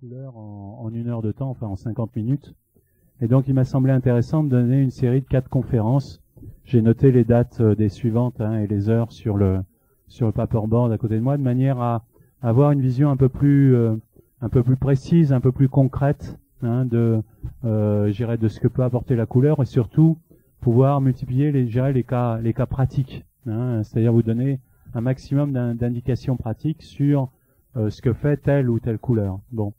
couleur en 1 heure de temps, enfin en 50 minutes. Et donc il m'a semblé intéressant de donner une série de 4 conférences. J'ai noté les dates des suivantes et les heures sur le paperboard à côté de moi, de manière à avoir une vision un peu plus précise, un peu plus concrète de ce que peut apporter la couleur, et surtout pouvoir multiplier les cas pratiques, c'est-à-dire vous donner un maximum d'indications pratiques sur ce que fait telle ou telle couleur. Bon,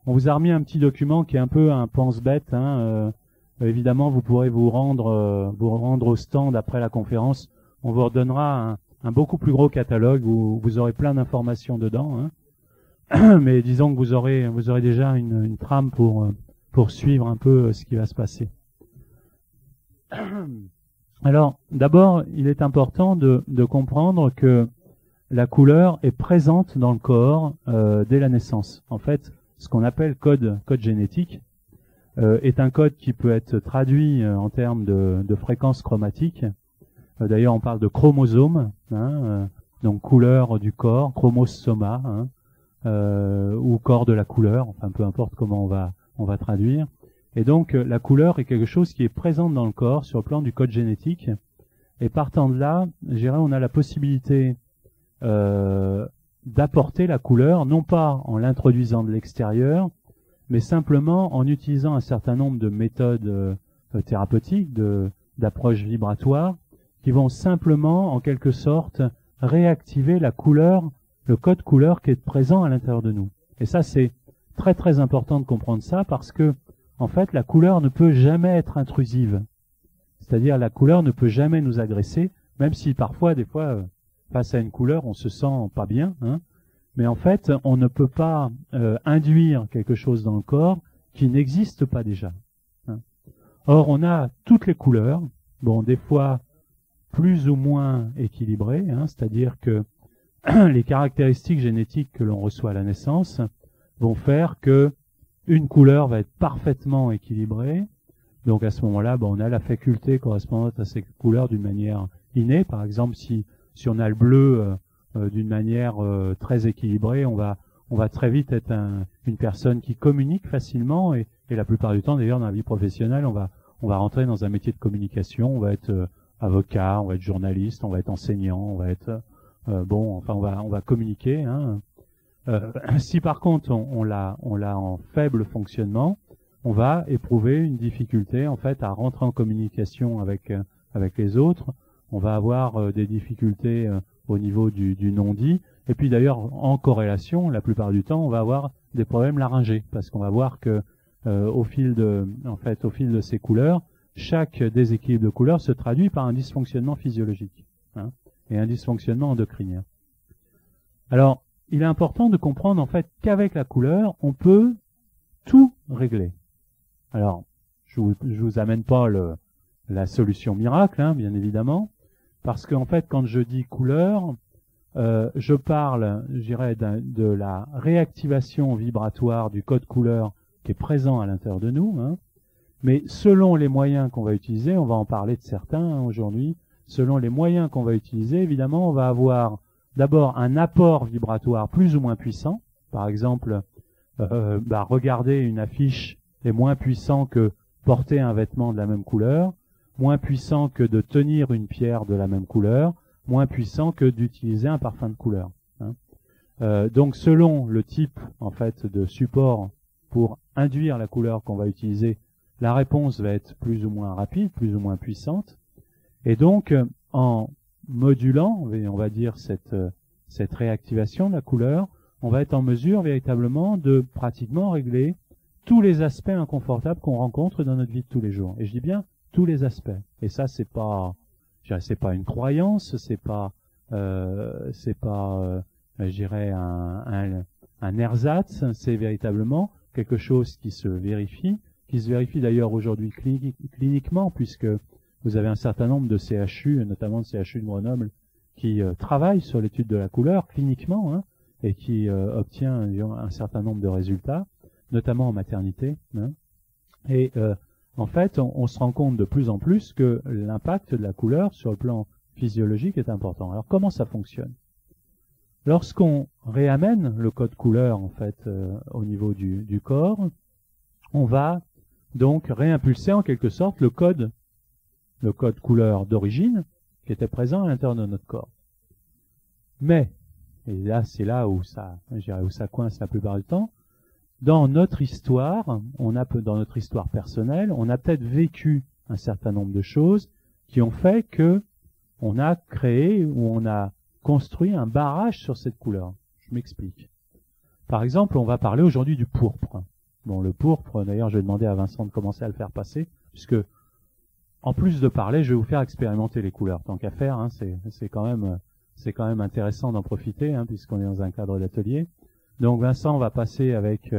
on vous a remis un petit document qui est un peu un pense-bête. Évidemment, vous pourrez vous rendre au stand après la conférence. On vous redonnera un beaucoup plus gros catalogue où vous aurez plein d'informations dedans. Mais disons que vous aurez déjà une trame pour suivre un peu ce qui va se passer. Alors, d'abord, il est important de comprendre que la couleur est présente dans le corps dès la naissance. En fait, ce qu'on appelle code génétique est un code qui peut être traduit en termes de fréquence chromatique. D'ailleurs, on parle de chromosome, donc couleur du corps, chromosoma, ou corps de la couleur, enfin peu importe comment on va traduire. Et donc la couleur est quelque chose qui est présente dans le corps sur le plan du code génétique. Et partant de là, je dirais, on a la possibilité d'apporter la couleur, non pas en l'introduisant de l'extérieur, mais simplement en utilisant un certain nombre de méthodes thérapeutiques, d'approches vibratoires, qui vont simplement, en quelque sorte, réactiver la couleur, le code couleur qui est présent à l'intérieur de nous. Et ça, c'est très très important de comprendre ça, parce que en fait, la couleur ne peut jamais être intrusive. C'est-à-dire, la couleur ne peut jamais nous agresser, même si parfois, des fois, face à une couleur, on se sent pas bien. Mais en fait, on ne peut pas induire quelque chose dans le corps qui n'existe pas déjà. Or, on a toutes les couleurs, bon, des fois plus ou moins équilibrées, c'est-à-dire que les caractéristiques génétiques que l'on reçoit à la naissance vont faire que une couleur va être parfaitement équilibrée. Donc à ce moment-là, on a la faculté correspondante à ces couleurs d'une manière innée. Par exemple, si on a le bleu d'une manière très équilibrée, on va très vite être une personne qui communique facilement, et la plupart du temps, d'ailleurs, dans la vie professionnelle, on va rentrer dans un métier de communication. On va être avocat, on va être journaliste, on va être enseignant, on va être on va communiquer. Si par contre on l'a en faible fonctionnement, on va éprouver une difficulté en fait à rentrer en communication avec les autres. On va avoir des difficultés au niveau du non-dit. Et puis d'ailleurs, en corrélation, la plupart du temps, on va avoir des problèmes laryngés, parce qu'on va voir que au fil de ces couleurs, chaque déséquilibre de couleur se traduit par un dysfonctionnement physiologique, et un dysfonctionnement endocrinien. Alors, il est important de comprendre en fait qu'avec la couleur, on peut tout régler. Alors, je vous amène pas la solution miracle, bien évidemment, parce qu'en fait, quand je dis couleur, je parle, je dirais, de la réactivation vibratoire du code couleur qui est présent à l'intérieur de nous, mais selon les moyens qu'on va utiliser, on va en parler de certains aujourd'hui, selon les moyens qu'on va utiliser, évidemment, on va avoir d'abord un apport vibratoire plus ou moins puissant. Par exemple, regarder une affiche est moins puissant que porter un vêtement de la même couleur, moins puissant que de tenir une pierre de la même couleur, moins puissant que d'utiliser un parfum de couleur. Donc selon le type en fait de support pour induire la couleur qu'on va utiliser, la réponse va être plus ou moins rapide, plus ou moins puissante. Et donc en modulant, on va dire cette réactivation de la couleur, on va être en mesure véritablement de pratiquement régler tous les aspects inconfortables qu'on rencontre dans notre vie de tous les jours. Et je dis bien tous les aspects. Et ça, c'est pas une croyance, c'est pas je dirais un ersatz, c'est véritablement quelque chose qui se vérifie d'ailleurs aujourd'hui cliniquement, puisque vous avez un certain nombre de CHU, notamment de CHU de Grenoble, qui travaillent sur l'étude de la couleur cliniquement, et qui obtient un certain nombre de résultats, notamment en maternité. Et en fait, on se rend compte de plus en plus que l'impact de la couleur sur le plan physiologique est important. Alors comment ça fonctionne? lorsqu'on réamène le code couleur en fait au niveau du corps, on va donc réimpulser en quelque sorte le code couleur d'origine qui était présent à l'intérieur de notre corps. Mais, et là c'est là où ça coince la plupart du temps, dans notre histoire, dans notre histoire personnelle, on a peut-être vécu un certain nombre de choses qui ont fait que on a créé ou on a construit un barrage sur cette couleur. Je m'explique. Par exemple, on va parler aujourd'hui du pourpre. Bon, le pourpre, d'ailleurs, je vais demander à Vincent de commencer à le faire passer, puisque en plus de parler, je vais vous faire expérimenter les couleurs. Tant qu'à faire, hein, c'est quand même intéressant d'en profiter, hein, puisqu'on est dans un cadre d'atelier. Donc Vincent va passer avec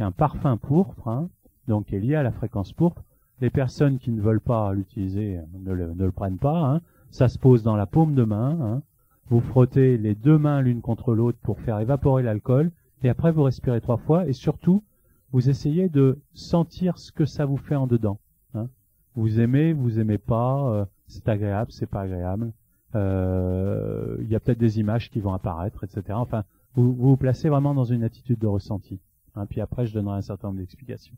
un parfum pourpre, hein, donc qui est lié à la fréquence pourpre. Les personnes qui ne veulent pas l'utiliser ne le prennent pas. Hein. Ça se pose dans la paume de main. Hein. Vous frottez les deux mains l'une contre l'autre pour faire évaporer l'alcool, et après vous respirez 3 fois, et surtout, vous essayez de sentir ce que ça vous fait en dedans. Hein. Vous aimez pas, c'est agréable, c'est pas agréable. Il y a peut-être des images qui vont apparaître, etc. Enfin, vous vous placez vraiment dans une attitude de ressenti. Hein, puis après, je donnerai un certain nombre d'explications.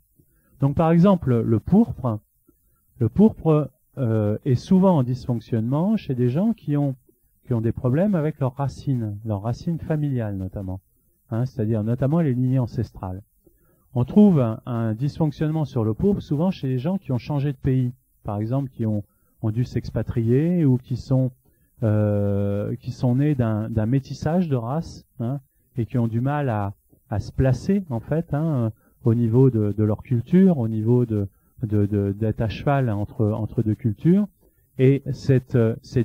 Donc, par exemple, le pourpre est souvent en dysfonctionnement chez des gens qui ont des problèmes avec leurs racines familiales notamment, hein, c'est-à-dire notamment les lignées ancestrales. On trouve un dysfonctionnement sur le pourpre souvent chez les gens qui ont changé de pays, par exemple, qui ont dû s'expatrier ou qui sont nés d'un métissage de race, hein, et qui ont du mal à se placer en fait, hein, au niveau de leur culture, au niveau d'être à cheval entre deux cultures, et cette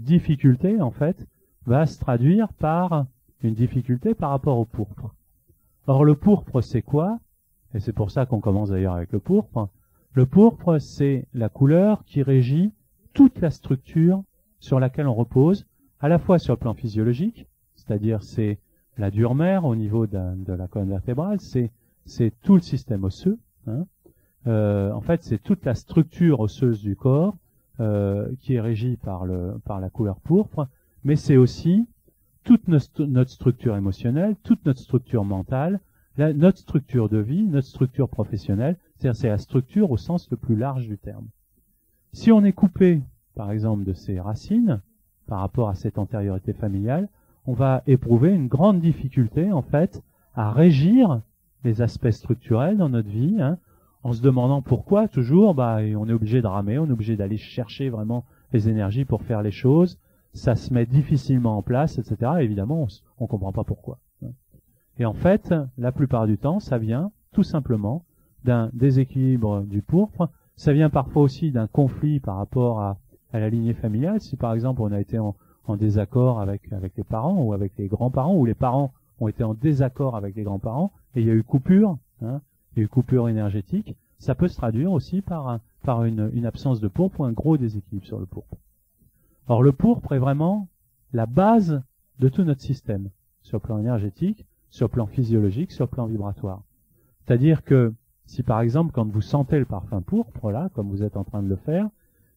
difficulté en fait va se traduire par une difficulté par rapport au pourpre. Or le pourpre c'est quoi? Et c'est pour ça qu'on commence d'ailleurs avec le pourpre. Le pourpre c'est la couleur qui régit toute la structure sur laquelle on repose, à la fois sur le plan physiologique, c'est-à-dire c'est la dure mère au niveau de la colonne vertébrale, c'est tout le système osseux. Hein. En fait, c'est toute la structure osseuse du corps qui est régie par la couleur pourpre, mais c'est aussi toute notre structure émotionnelle, toute notre structure mentale, notre structure de vie, notre structure professionnelle, c'est-à-dire c'est la structure au sens le plus large du terme. Si on est coupé, par exemple, de ses racines, par rapport à cette antériorité familiale, on va éprouver une grande difficulté, en fait, à régir les aspects structurels dans notre vie, hein, en se demandant pourquoi, toujours, on est obligé de ramer, on est obligé d'aller chercher vraiment les énergies pour faire les choses, ça se met difficilement en place, etc. Et évidemment, on comprend pas pourquoi. Et en fait, la plupart du temps, ça vient tout simplement d'un déséquilibre du pourpre, ça vient parfois aussi d'un conflit par rapport à la lignée familiale. Si par exemple on a été en désaccord avec les parents ou avec les grands-parents, ou les parents ont été en désaccord avec les grands-parents, et il y a eu coupure, hein, il y a eu coupure énergétique, ça peut se traduire aussi par une absence de pourpre ou un gros déséquilibre sur le pourpre. Or le pourpre est vraiment la base de tout notre système, sur le plan énergétique, sur le plan physiologique, sur le plan vibratoire. C'est-à-dire que si par exemple quand vous sentez le parfum pourpre, là, comme vous êtes en train de le faire,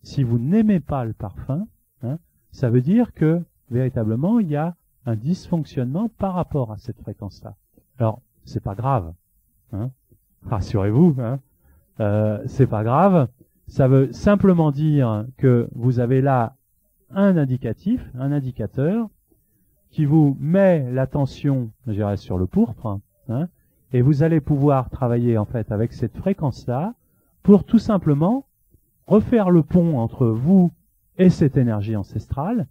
si vous n'aimez pas le parfum, hein, ça veut dire que véritablement il y a un dysfonctionnement par rapport à cette fréquence-là. Alors c'est pas grave, hein, rassurez-vous, hein, c'est pas grave. Ça veut simplement dire que vous avez là un indicateur qui vous met l'attention, je dirais, sur le pourpre, hein, et vous allez pouvoir travailler en fait avec cette fréquence-là pour tout simplement refaire le pont entre vous et cette énergie ancestrale.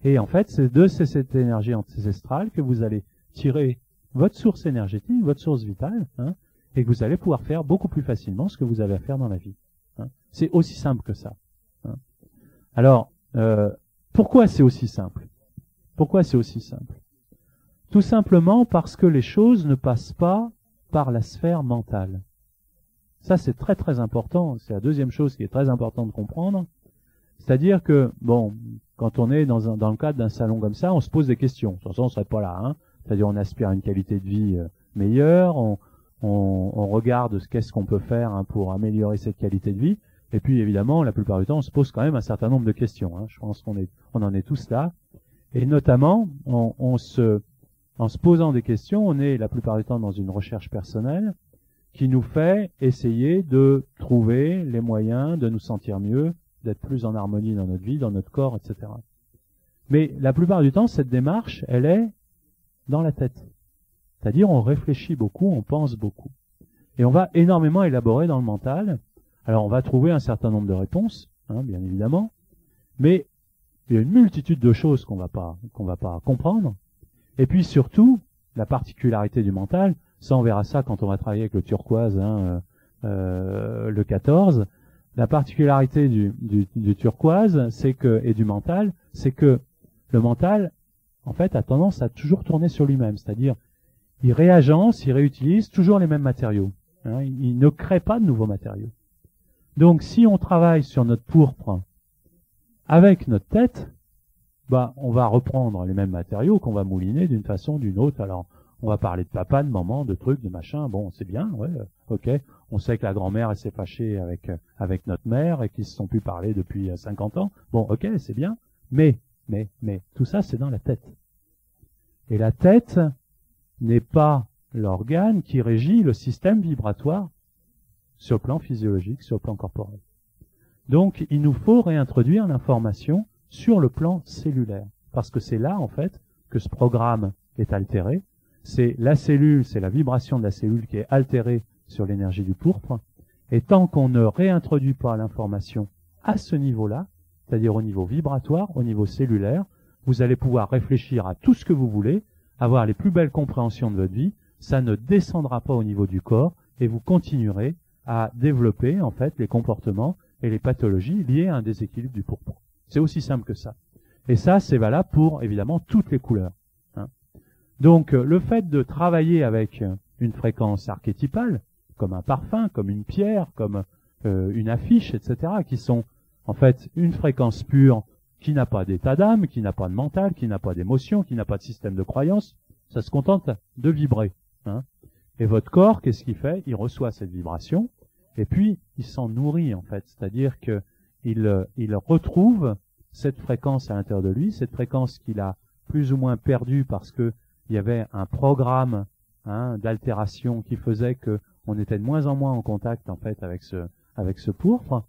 Et en fait, c'est de cette énergie ancestrale que vous allez tirer votre source énergétique, votre source vitale, hein, et que vous allez pouvoir faire beaucoup plus facilement ce que vous avez à faire dans la vie. Hein. C'est aussi simple que ça. Hein. Alors, pourquoi c'est aussi simple? Pourquoi c'est aussi simple? Tout simplement parce que les choses ne passent pas par la sphère mentale. Ça, c'est très très important. C'est la deuxième chose qui est très importante de comprendre. C'est-à-dire que, bon, quand on est dans le cadre d'un salon comme ça, on se pose des questions. Sans ça, on serait pas là. Hein. C'est-à-dire, on aspire à une qualité de vie meilleure. On regarde qu'est-ce qu'on peut faire, hein, pour améliorer cette qualité de vie. Et puis, évidemment, la plupart du temps, on se pose quand même un certain nombre de questions. Hein. Je pense qu'on en est tous là. Et notamment, on se en se posant des questions, on est la plupart du temps dans une recherche personnelle qui nous fait essayer de trouver les moyens de nous sentir mieux, d'être plus en harmonie dans notre vie, dans notre corps, etc. Mais la plupart du temps, cette démarche, elle est dans la tête. C'est-à-dire, on réfléchit beaucoup, on pense beaucoup. Et on va énormément élaborer dans le mental. Alors, on va trouver un certain nombre de réponses, bien évidemment, mais il y a une multitude de choses qu'on va pas comprendre. Et puis surtout, la particularité du mental, ça on verra ça quand on va travailler avec le turquoise, le 14. La particularité du turquoise, c'est que, et du mental, c'est que le mental, en fait, a tendance à toujours tourner sur lui-même. C'est-à-dire, il réagence, il réutilise toujours les mêmes matériaux. Il ne crée pas de nouveaux matériaux. Donc, si on travaille sur notre pourpre avec notre tête, on va reprendre les mêmes matériaux qu'on va mouliner d'une façon ou d'une autre. Alors, on va parler de papa, de maman, de trucs, de machin. Bon, c'est bien, ouais, ok. On sait que la grand-mère, elle s'est fâchée avec notre mère et qu'ils se sont plus parlé depuis 50 ans. Bon, ok, c'est bien. Mais, tout ça, c'est dans la tête. Et la tête n'est pas l'organe qui régit le système vibratoire sur le plan physiologique, sur le plan corporel. Donc, il nous faut réintroduire l'information sur le plan cellulaire. Parce que c'est là, en fait, que ce programme est altéré. C'est la cellule, c'est la vibration de la cellule qui est altérée sur l'énergie du pourpre. Et tant qu'on ne réintroduit pas l'information à ce niveau-là, c'est-à-dire au niveau vibratoire, au niveau cellulaire, vous allez pouvoir réfléchir à tout ce que vous voulez, avoir les plus belles compréhensions de votre vie, ça ne descendra pas au niveau du corps et vous continuerez à développer, en fait, les comportements et les pathologies liées à un déséquilibre du pourpre. C'est aussi simple que ça. Et ça, c'est valable pour, évidemment, toutes les couleurs. Donc, le fait de travailler avec une fréquence archétypale, comme un parfum, comme une pierre, comme une affiche, etc., qui sont, en fait, une fréquence pure qui n'a pas d'état d'âme, qui n'a pas de mental, qui n'a pas d'émotion, qui n'a pas de système de croyance, ça se contente de vibrer. Et votre corps, qu'est-ce qu'il fait? Il reçoit cette vibration, et puis il s'en nourrit, en fait. C'est-à-dire que il retrouve cette fréquence à l'intérieur de lui, cette fréquence qu'il a plus ou moins perdue parce que il y avait un programme d'altération qui faisait que on était de moins en moins en contact, en fait, avec ce pourpre.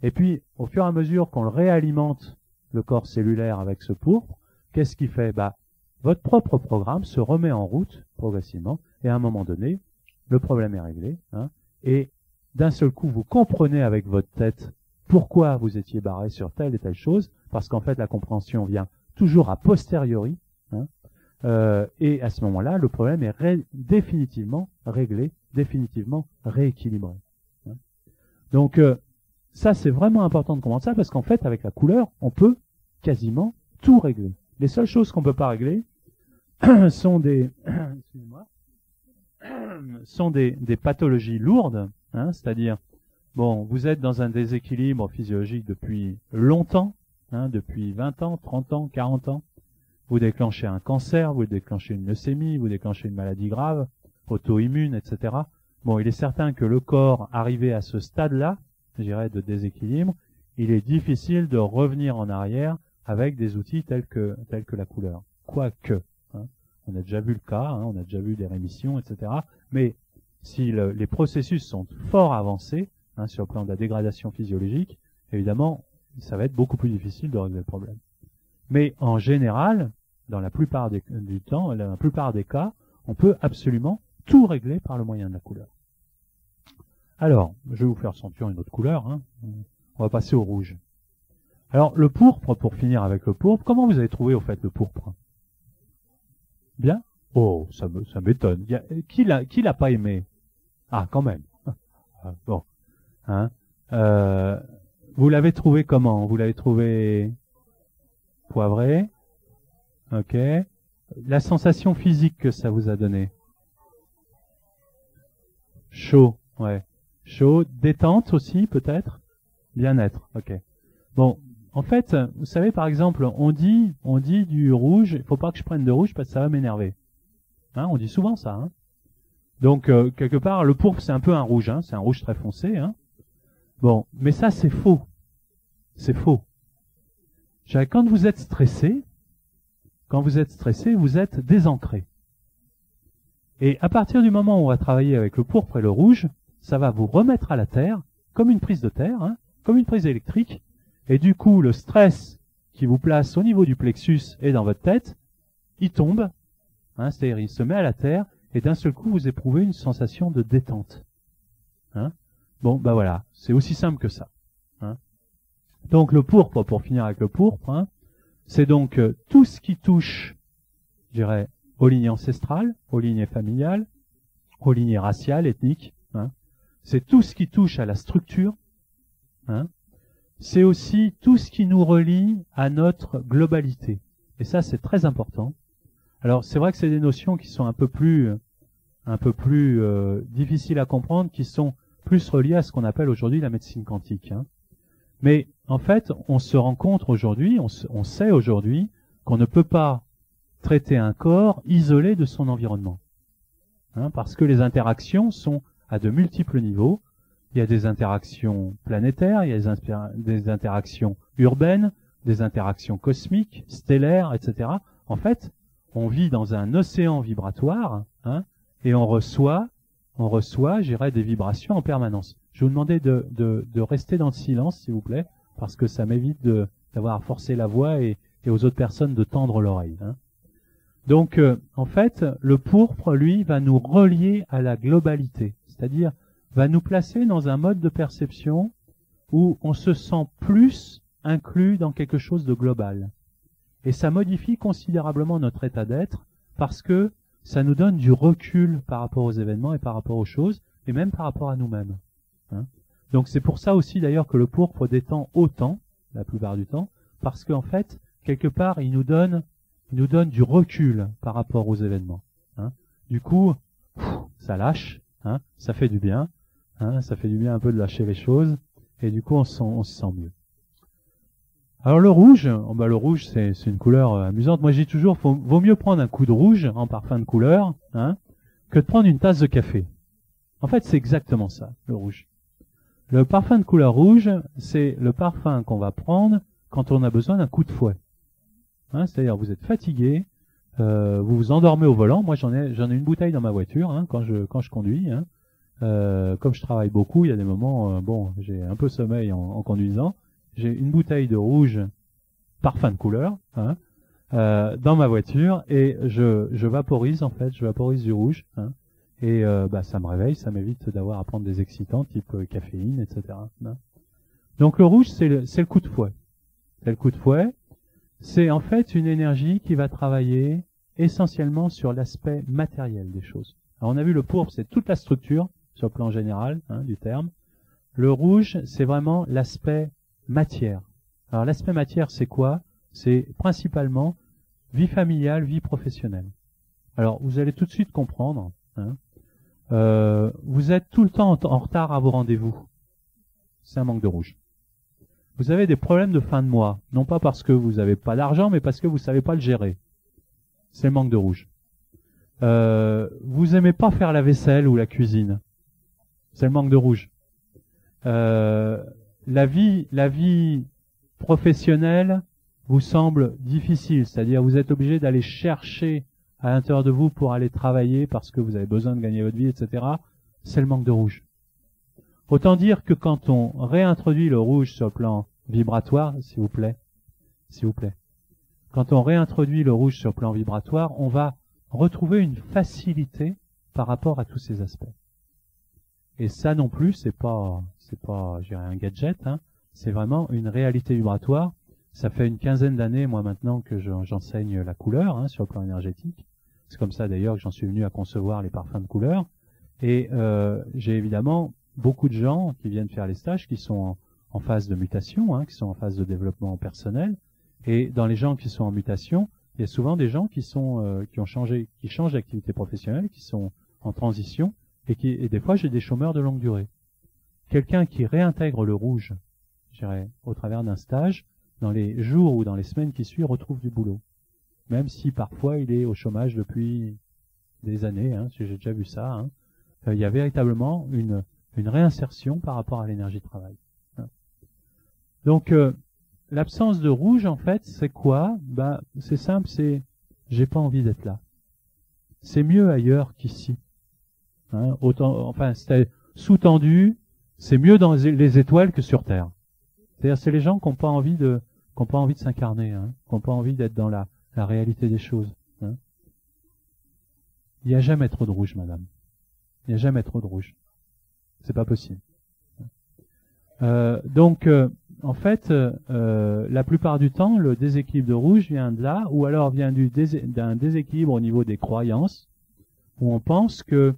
Et puis, au fur et à mesure qu'on le réalimente, le corps cellulaire avec ce pourpre, qu'est-ce qu'il fait? Votre propre programme se remet en route progressivement, et à un moment donné, le problème est réglé, et d'un seul coup, vous comprenez avec votre tête pourquoi vous étiez barré sur telle et telle chose, parce qu'en fait, la compréhension vient toujours a posteriori, et à ce moment-là, le problème est définitivement réglé, définitivement rééquilibré. Donc, ça, c'est vraiment important de comprendre ça, parce qu'en fait, avec la couleur, on peut quasiment tout régler. Les seules choses qu'on peut pas régler sont des pathologies lourdes, c'est-à-dire, bon, vous êtes dans un déséquilibre physiologique depuis longtemps, depuis 20 ans, 30 ans, 40 ans. Vous déclenchez un cancer, vous déclenchez une leucémie, vous déclenchez une maladie grave, auto-immune, etc. Bon, il est certain que le corps, arrivé à ce stade-là, je dirais, de déséquilibre, il est difficile de revenir en arrière avec des outils tels que la couleur. Quoique, on a déjà vu le cas, on a déjà vu des rémissions, etc. Mais si les processus sont fort avancés, sur le plan de la dégradation physiologique, évidemment, ça va être beaucoup plus difficile de régler le problème. Mais en général, dans la plupart du temps, dans la plupart des cas, on peut absolument tout régler par le moyen de la couleur. Alors, je vais vous faire sentir une autre couleur. On va passer au rouge. Alors, le pourpre, pour finir avec le pourpre, comment vous avez trouvé, au fait, le pourpre? Bien? Oh, ça m'étonne. Qui l'a pas aimé? Ah, quand même. Bon. Vous l'avez trouvé comment? Vous l'avez trouvé poivré? Ok. La sensation physique que ça vous a donné? Chaud, ouais. Chaud, détente aussi, peut-être? Bien-être, ok. Bon, en fait, vous savez, par exemple, on dit du rouge, il faut pas que je prenne de rouge parce que ça va m'énerver. On dit souvent ça, Donc, quelque part, le pourpre, c'est un peu un rouge, c'est un rouge très foncé, Bon, mais ça, c'est faux. C'est faux. Quand vous êtes stressé, vous êtes désancré. Et à partir du moment où on va travailler avec le pourpre et le rouge, ça va vous remettre à la terre, comme une prise de terre, hein, comme une prise électrique. Et du coup, le stress qui vous place au niveau du plexus et dans votre tête, il tombe, hein, c'est-à-dire il se met à la terre, et d'un seul coup, vous éprouvez une sensation de détente. Hein. Bon, bah voilà, c'est aussi simple que ça. Hein. Donc le pourpre, pour finir avec le pourpre, hein, c'est donc tout ce qui touche, je dirais, aux lignes ancestrales, aux lignes familiales, aux lignes raciales, ethniques. Hein. C'est tout ce qui touche à la structure. Hein. C'est aussi tout ce qui nous relie à notre globalité. Et ça, c'est très important. Alors, c'est vrai que c'est des notions qui sont un peu plus difficiles à comprendre, qui sont plus reliées à ce qu'on appelle aujourd'hui la médecine quantique. Hein. Mais en fait, on se rend compte aujourd'hui, on sait aujourd'hui qu'on ne peut pas traiter un corps isolé de son environnement. Hein, parce que les interactions sont à de multiples niveaux. Il y a des interactions planétaires, il y a des interactions urbaines, des interactions cosmiques, stellaires, etc. En fait, on vit dans un océan vibratoire, hein, et on reçoit, j'irais, des vibrations en permanence. Je vais vous demander de rester dans le silence, s'il vous plaît, parce que ça m'évite d'avoir à forcer la voix et aux autres personnes de tendre l'oreille. Hein. Donc, en fait, le pourpre, lui, va nous relier à la globalité, c'est-à-dire va nous placer dans un mode de perception où on se sent plus inclus dans quelque chose de global. Et ça modifie considérablement notre état d'être parce que ça nous donne du recul par rapport aux événements et par rapport aux choses, et même par rapport à nous-mêmes. Hein. Donc c'est pour ça aussi d'ailleurs que le pourpre détend autant, la plupart du temps, parce qu'en fait, quelque part, il nous donne du recul par rapport aux événements. Hein. Du coup, ça lâche, hein, ça fait du bien, hein, ça fait du bien un peu de lâcher les choses, et du coup on se sent mieux. Alors le rouge, c'est une couleur amusante. Moi je dis toujours, vaut mieux prendre un coup de rouge en parfum de couleur, hein, que de prendre une tasse de café. En fait, c'est exactement ça, le rouge. Le parfum de couleur rouge, c'est le parfum qu'on va prendre quand on a besoin d'un coup de fouet. Hein, c'est-à-dire, vous êtes fatigué, vous vous endormez au volant. Moi, j'en ai une bouteille dans ma voiture, hein, quand je conduis. Hein. Comme je travaille beaucoup, il y a des moments, j'ai un peu sommeil en conduisant. J'ai une bouteille de rouge parfum de couleur, hein, dans ma voiture, et je vaporise du rouge, hein, et ça me réveille, ça m'évite d'avoir à prendre des excitants type caféine, etc. Hein. Donc le rouge, c'est le coup de fouet. C'est le coup de fouet. C'est en fait une énergie qui va travailler essentiellement sur l'aspect matériel des choses. Alors on a vu le pourpre, c'est toute la structure sur le plan général, hein, du terme. Le rouge, c'est vraiment l'aspect matière. Alors l'aspect matière, c'est quoi? C'est principalement vie familiale, vie professionnelle. Alors vous allez tout de suite comprendre. Hein, vous êtes tout le temps en retard à vos rendez-vous. C'est un manque de rouge. Vous avez des problèmes de fin de mois, non pas parce que vous n'avez pas d'argent, mais parce que vous ne savez pas le gérer. C'est le manque de rouge. Vous aimez pas faire la vaisselle ou la cuisine. C'est le manque de rouge. La vie professionnelle vous semble difficile, c'est-à-dire vous êtes obligé d'aller chercher à l'intérieur de vous pour aller travailler parce que vous avez besoin de gagner votre vie, etc. C'est le manque de rouge. Autant dire que quand on réintroduit le rouge sur le plan vibratoire, s'il vous plaît, quand on réintroduit le rouge sur le plan vibratoire, on va retrouver une facilité par rapport à tous ces aspects. Et ça non plus, c'est pas, je dirais, un gadget, hein. C'est vraiment une réalité vibratoire. Ça fait une quinzaine d'années, moi, maintenant, que j'enseigne la couleur, hein, sur le plan énergétique. C'est comme ça, d'ailleurs, que j'en suis venu à concevoir les parfums de couleur. Et j'ai évidemment beaucoup de gens qui viennent faire les stages, qui sont en phase de mutation, hein, qui sont en phase de développement personnel. Et dans les gens qui sont en mutation, il y a souvent des gens qui changent d'activité professionnelle, qui sont en transition, et des fois j'ai des chômeurs de longue durée. Quelqu'un qui réintègre le rouge, je dirais, au travers d'un stage, dans les jours ou dans les semaines qui suivent, retrouve du boulot. Même si parfois il est au chômage depuis des années, hein, j'ai déjà vu ça. Hein. Il y a véritablement une réinsertion par rapport à l'énergie de travail. Hein. Donc l'absence de rouge, en fait, c'est quoi? C'est simple, c'est j'ai pas envie d'être là. c'est mieux ailleurs qu'ici. Hein, enfin, c'est sous-tendu, c'est mieux dans les étoiles que sur Terre. C'est-à-dire, c'est les gens qui n'ont pas envie de s'incarner, hein, qui n'ont pas envie d'être dans la réalité des choses. Hein. Il n'y a jamais trop de rouge, madame. Il n'y a jamais trop de rouge. C'est pas possible. Donc, en fait, la plupart du temps, le déséquilibre de rouge vient de là, ou alors vient d'un déséquilibre au niveau des croyances, où on pense que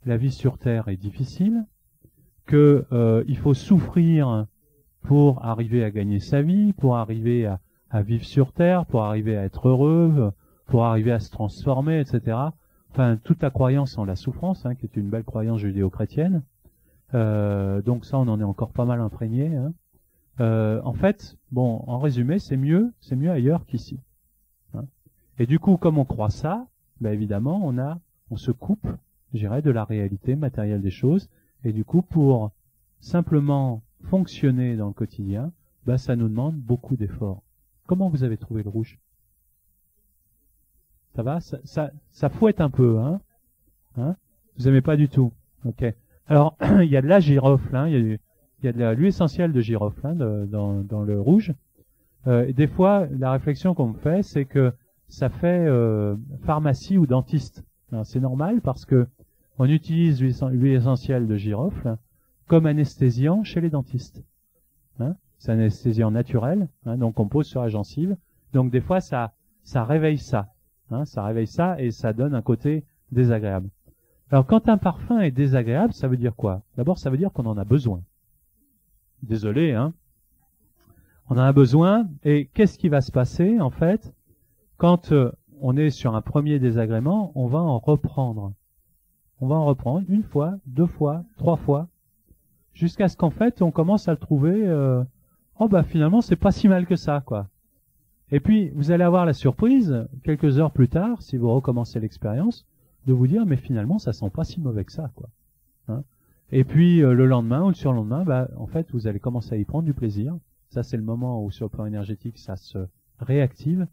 la vie sur Terre est difficile, que il faut souffrir pour arriver à gagner sa vie, pour arriver à vivre sur Terre, pour arriver à être heureux, pour arriver à se transformer, etc. Enfin, toute la croyance en la souffrance, hein, qui est une belle croyance judéo-chrétienne. Donc ça, on en est encore pas mal imprégné. Hein. En fait, bon, en résumé, c'est mieux ailleurs qu'ici. Hein. Et du coup, comme on croit ça, ben évidemment, on se coupe, je dirais, de la réalité matérielle des choses. Et du coup, pour simplement fonctionner dans le quotidien, ben ça nous demande beaucoup d'efforts. Comment vous avez trouvé le rouge? Ça va? Ça fouette un peu, hein? Vous aimez pas du tout? Ok. Alors, il y a de la girofle, hein, il y a de l'huile essentielle de girofle hein, dans le rouge. Et des fois, la réflexion qu'on me fait, c'est que ça fait pharmacie ou dentiste. C'est normal parce que on utilise l'huile essentielle de girofle comme anesthésiant chez les dentistes. Hein. C'est un anesthésiant naturel, hein, donc on pose sur la gencive. Donc des fois, ça réveille ça. Hein, ça réveille ça et ça donne un côté désagréable. Alors, quand un parfum est désagréable, ça veut dire quoi? D'abord, ça veut dire qu'on en a besoin. Désolé, hein. On en a besoin. Et qu'est-ce qui va se passer, en fait, quand on est sur un premier désagrément, on va en reprendre. On va en reprendre une fois, 2 fois, 3 fois, jusqu'à ce qu'en fait, on commence à le trouver, oh bah finalement, c'est pas si mal que ça, quoi. Et puis, vous allez avoir la surprise, quelques heures plus tard, si vous recommencez l'expérience, de vous dire, mais finalement, ça sent pas si mauvais que ça, quoi. Hein. Et puis, le lendemain ou le surlendemain, bah, en fait, vous allez commencer à y prendre du plaisir. Ça, c'est le moment où, sur le plan énergétique, ça se réactive.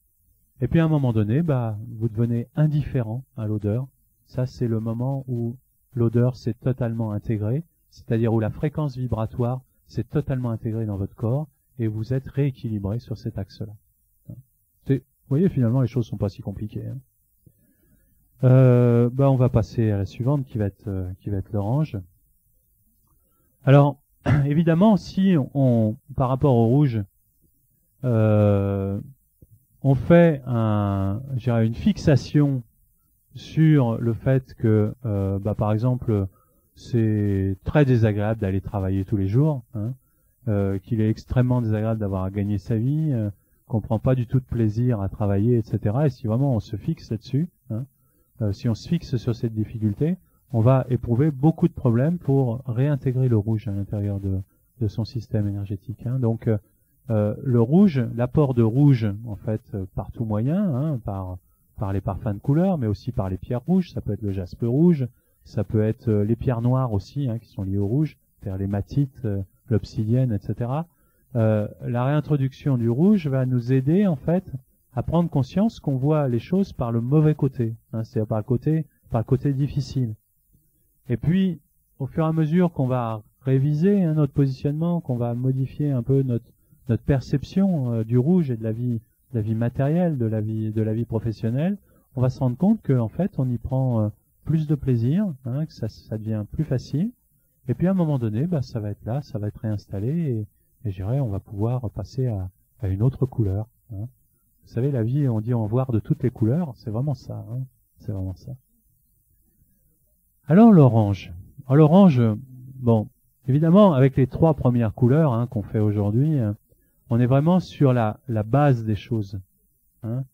Et puis, à un moment donné, bah, vous devenez indifférent à l'odeur. Ça, c'est le moment où l'odeur s'est totalement intégrée, c'est-à-dire où la fréquence vibratoire s'est totalement intégrée dans votre corps et vous êtes rééquilibré sur cet axe-là. Vous voyez, finalement, les choses sont pas si compliquées. Hein. On va passer à la suivante qui va être l'orange. Alors, évidemment, si par rapport au rouge, on fait une fixation sur le fait que, par exemple, c'est très désagréable d'aller travailler tous les jours, hein, qu'il est extrêmement désagréable d'avoir à gagner sa vie, qu'on prend pas du tout de plaisir à travailler, etc. Et si vraiment on se fixe là-dessus, hein, si on se fixe sur cette difficulté, on va éprouver beaucoup de problèmes pour réintégrer le rouge à l'intérieur de son système énergétique. Hein. Donc le rouge, l'apport de rouge, en fait, par tout moyen, hein, par les parfums de couleur, mais aussi par les pierres rouges, ça peut être le jaspe rouge, ça peut être les pierres noires aussi, hein, qui sont liées au rouge, c'est-à-dire les matites, l'obsidienne, etc. La réintroduction du rouge va nous aider, en fait, à prendre conscience qu'on voit les choses par le mauvais côté, hein, c'est-à-dire par le côté difficile. Et puis, au fur et à mesure qu'on va réviser hein, notre positionnement, qu'on va modifier un peu notre perception du rouge et de la vie matérielle, de la vie professionnelle, on va se rendre compte qu'en fait, on y prend plus de plaisir, hein, que ça devient plus facile. Et puis à un moment donné, ça va être là, ça va être réinstallé, et je dirais, on va pouvoir passer à une autre couleur. Hein. Vous savez, la vie, on dit en voir de toutes les couleurs, c'est vraiment ça. Hein, c'est vraiment ça. Alors l'orange. Alors l'orange, bon, évidemment, avec les 3 premières couleurs hein, qu'on fait aujourd'hui, on est vraiment sur la base des choses. Hein.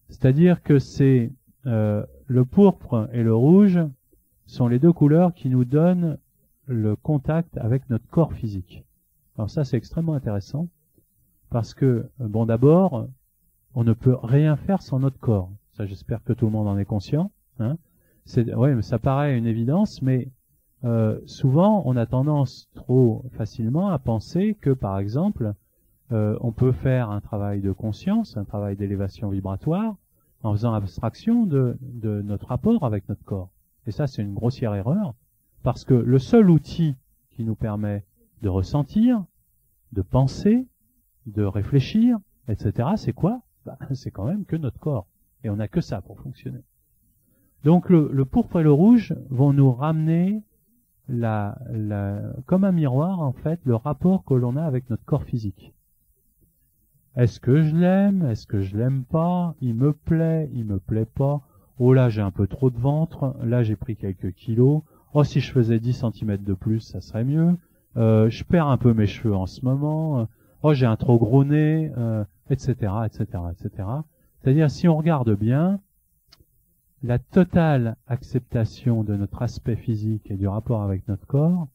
C'est-à-dire que c'est le pourpre et le rouge sont les 2 couleurs qui nous donnent le contact avec notre corps physique. Alors ça, c'est extrêmement intéressant parce que, bon, d'abord, on ne peut rien faire sans notre corps. Ça, j'espère que tout le monde en est conscient. Hein. Ouais, ça paraît une évidence, mais souvent, on a tendance trop facilement à penser que, par exemple, on peut faire un travail de conscience, un travail d'élévation vibratoire, en faisant abstraction de notre rapport avec notre corps. Et ça, c'est une grossière erreur, parce que le seul outil qui nous permet de ressentir, de penser, de réfléchir, etc., c'est quoi? C'est quand même que notre corps. Et on n'a que ça pour fonctionner. Donc le pourpre et le rouge vont nous ramener comme un miroir, en fait, le rapport que l'on a avec notre corps physique. Est-ce que je l'aime? Est-ce que je l'aime pas? Il me plaît pas? Oh là, j'ai un peu trop de ventre. Là, j'ai pris quelques kilos. Oh, si je faisais 10 cm de plus, ça serait mieux. Je perds un peu mes cheveux en ce moment. Oh, j'ai un trop gros nez, etc., etc., etc. C'est-à-dire, si on regarde bien, la totale acceptation de notre aspect physique et du rapport avec notre corps,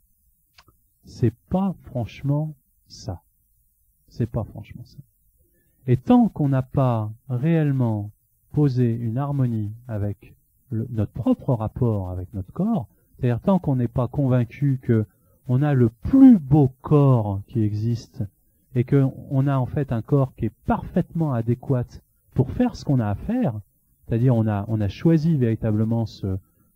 c'est pas franchement ça. C'est pas franchement ça. Et tant qu'on n'a pas réellement posé une harmonie avec notre propre rapport avec notre corps, c'est-à-dire tant qu'on n'est pas convaincu que on a le plus beau corps qui existe et qu'on a en fait un corps qui est parfaitement adéquat pour faire ce qu'on a à faire, c'est-à-dire on a choisi véritablement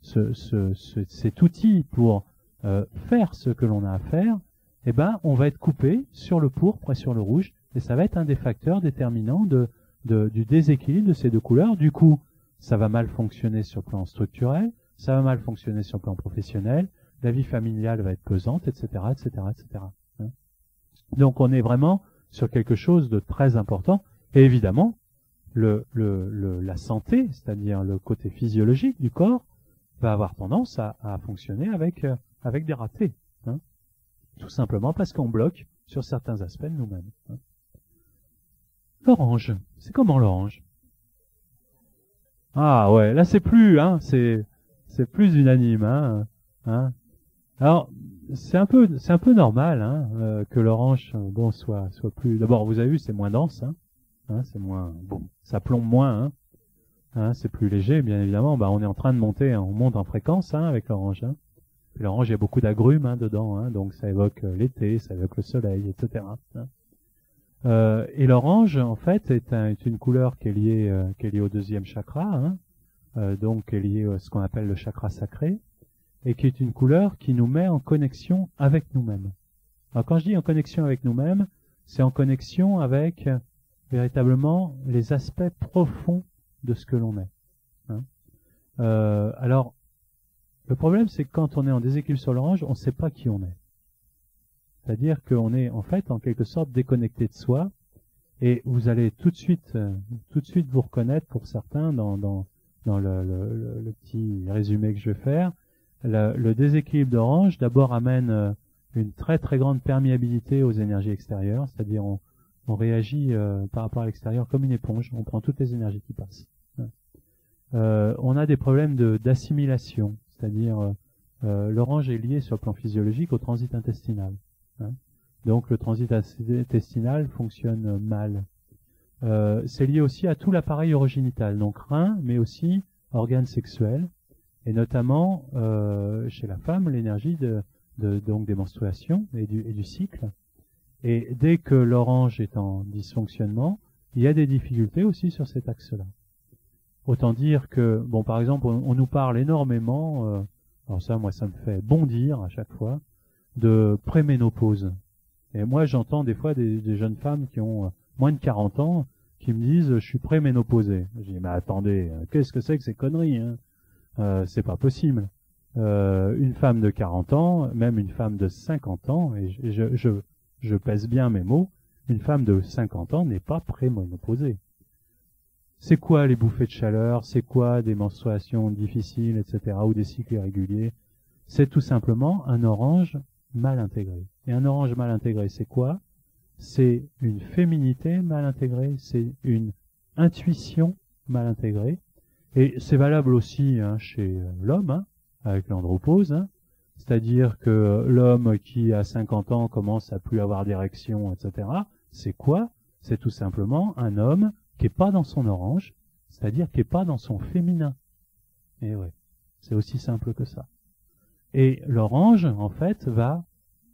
cet outil pour faire ce que l'on a à faire, eh ben on va être coupé sur le pourpre et sur le rouge, et ça va être un des facteurs déterminants du déséquilibre de ces deux couleurs. Du coup, ça va mal fonctionner sur le plan structurel, ça va mal fonctionner sur le plan professionnel, la vie familiale va être pesante, etc., etc., etc. Donc on est vraiment sur quelque chose de très important, et évidemment, la santé, c'est-à-dire le côté physiologique du corps, va avoir tendance à fonctionner avec des ratés, tout simplement parce qu'on bloque sur certains aspects de nous-mêmes. L'orange, c'est comment l'orange? Ah ouais, là c'est plus, c'est plus unanime, Alors c'est un peu normal, que l'orange, soit plus. D'abord, vous avez vu, c'est moins dense, c'est moins, ça plombe moins, c'est plus léger, bien évidemment. On est en train de on monte en fréquence, avec l'orange. Puis l'orange, il y a beaucoup d'agrumes dedans, donc ça évoque l'été, ça évoque le soleil, etc. Et l'orange, en fait, est une couleur qui est liée au deuxième chakra, donc qui est liée à ce qu'on appelle le chakra sacré, et qui est une couleur qui nous met en connexion avec nous-mêmes. Alors quand je dis en connexion avec nous-mêmes, c'est en connexion avec véritablement les aspects profonds de ce que l'on est. Alors, le problème, c'est que quand on est en déséquilibre sur l'orange, on ne sait pas qui on est. C'est-à-dire qu'on est en fait en quelque sorte déconnecté de soi, et vous allez tout de suite vous reconnaître, pour certains, dans le petit résumé que je vais faire. Le déséquilibre d'orange d'abord amène une très très grande perméabilité aux énergies extérieures, c'est-à-dire on réagit par rapport à l'extérieur comme une éponge, on prend toutes les énergies qui passent. On a des problèmes d'assimilation, c'est-à-dire l'orange est lié sur le plan physiologique au transit intestinal. Donc le transit intestinal fonctionne mal. C'est lié aussi à tout l'appareil urogénital, donc rein, mais aussi organes sexuels, et notamment chez la femme l'énergie donc des menstruations et du cycle. Et dès que l'orange est en dysfonctionnement, il y a des difficultés aussi sur cet axe-là. Autant dire que, par exemple, on nous parle énormément, alors ça, moi, ça me fait bondir à chaque fois, de préménopause. Et moi, j'entends des fois des jeunes femmes qui ont moins de 40 ans qui me disent « je suis préménopausée ». Je dis « mais attendez, qu'est-ce que c'est que ces conneries, c'est pas possible. Une femme de 40 ans, même une femme de 50 ans, et je pèse bien mes mots, une femme de 50 ans n'est pas préménopausée. C'est quoi les bouffées de chaleur? C'est quoi des menstruations difficiles, etc., ou des cycles irréguliers? C'est tout simplement un orange mal intégré. Et un orange mal intégré, c'est quoi? C'est une féminité mal intégrée, c'est une intuition mal intégrée, et c'est valable aussi chez l'homme, avec l'andropause, c'est-à-dire que l'homme qui a 50 ans commence à plus avoir d'érection, etc. C'est quoi? C'est tout simplement un homme qui est pas dans son orange, c'est-à-dire qui est pas dans son féminin. Et ouais, c'est aussi simple que ça. Et l'orange, en fait, va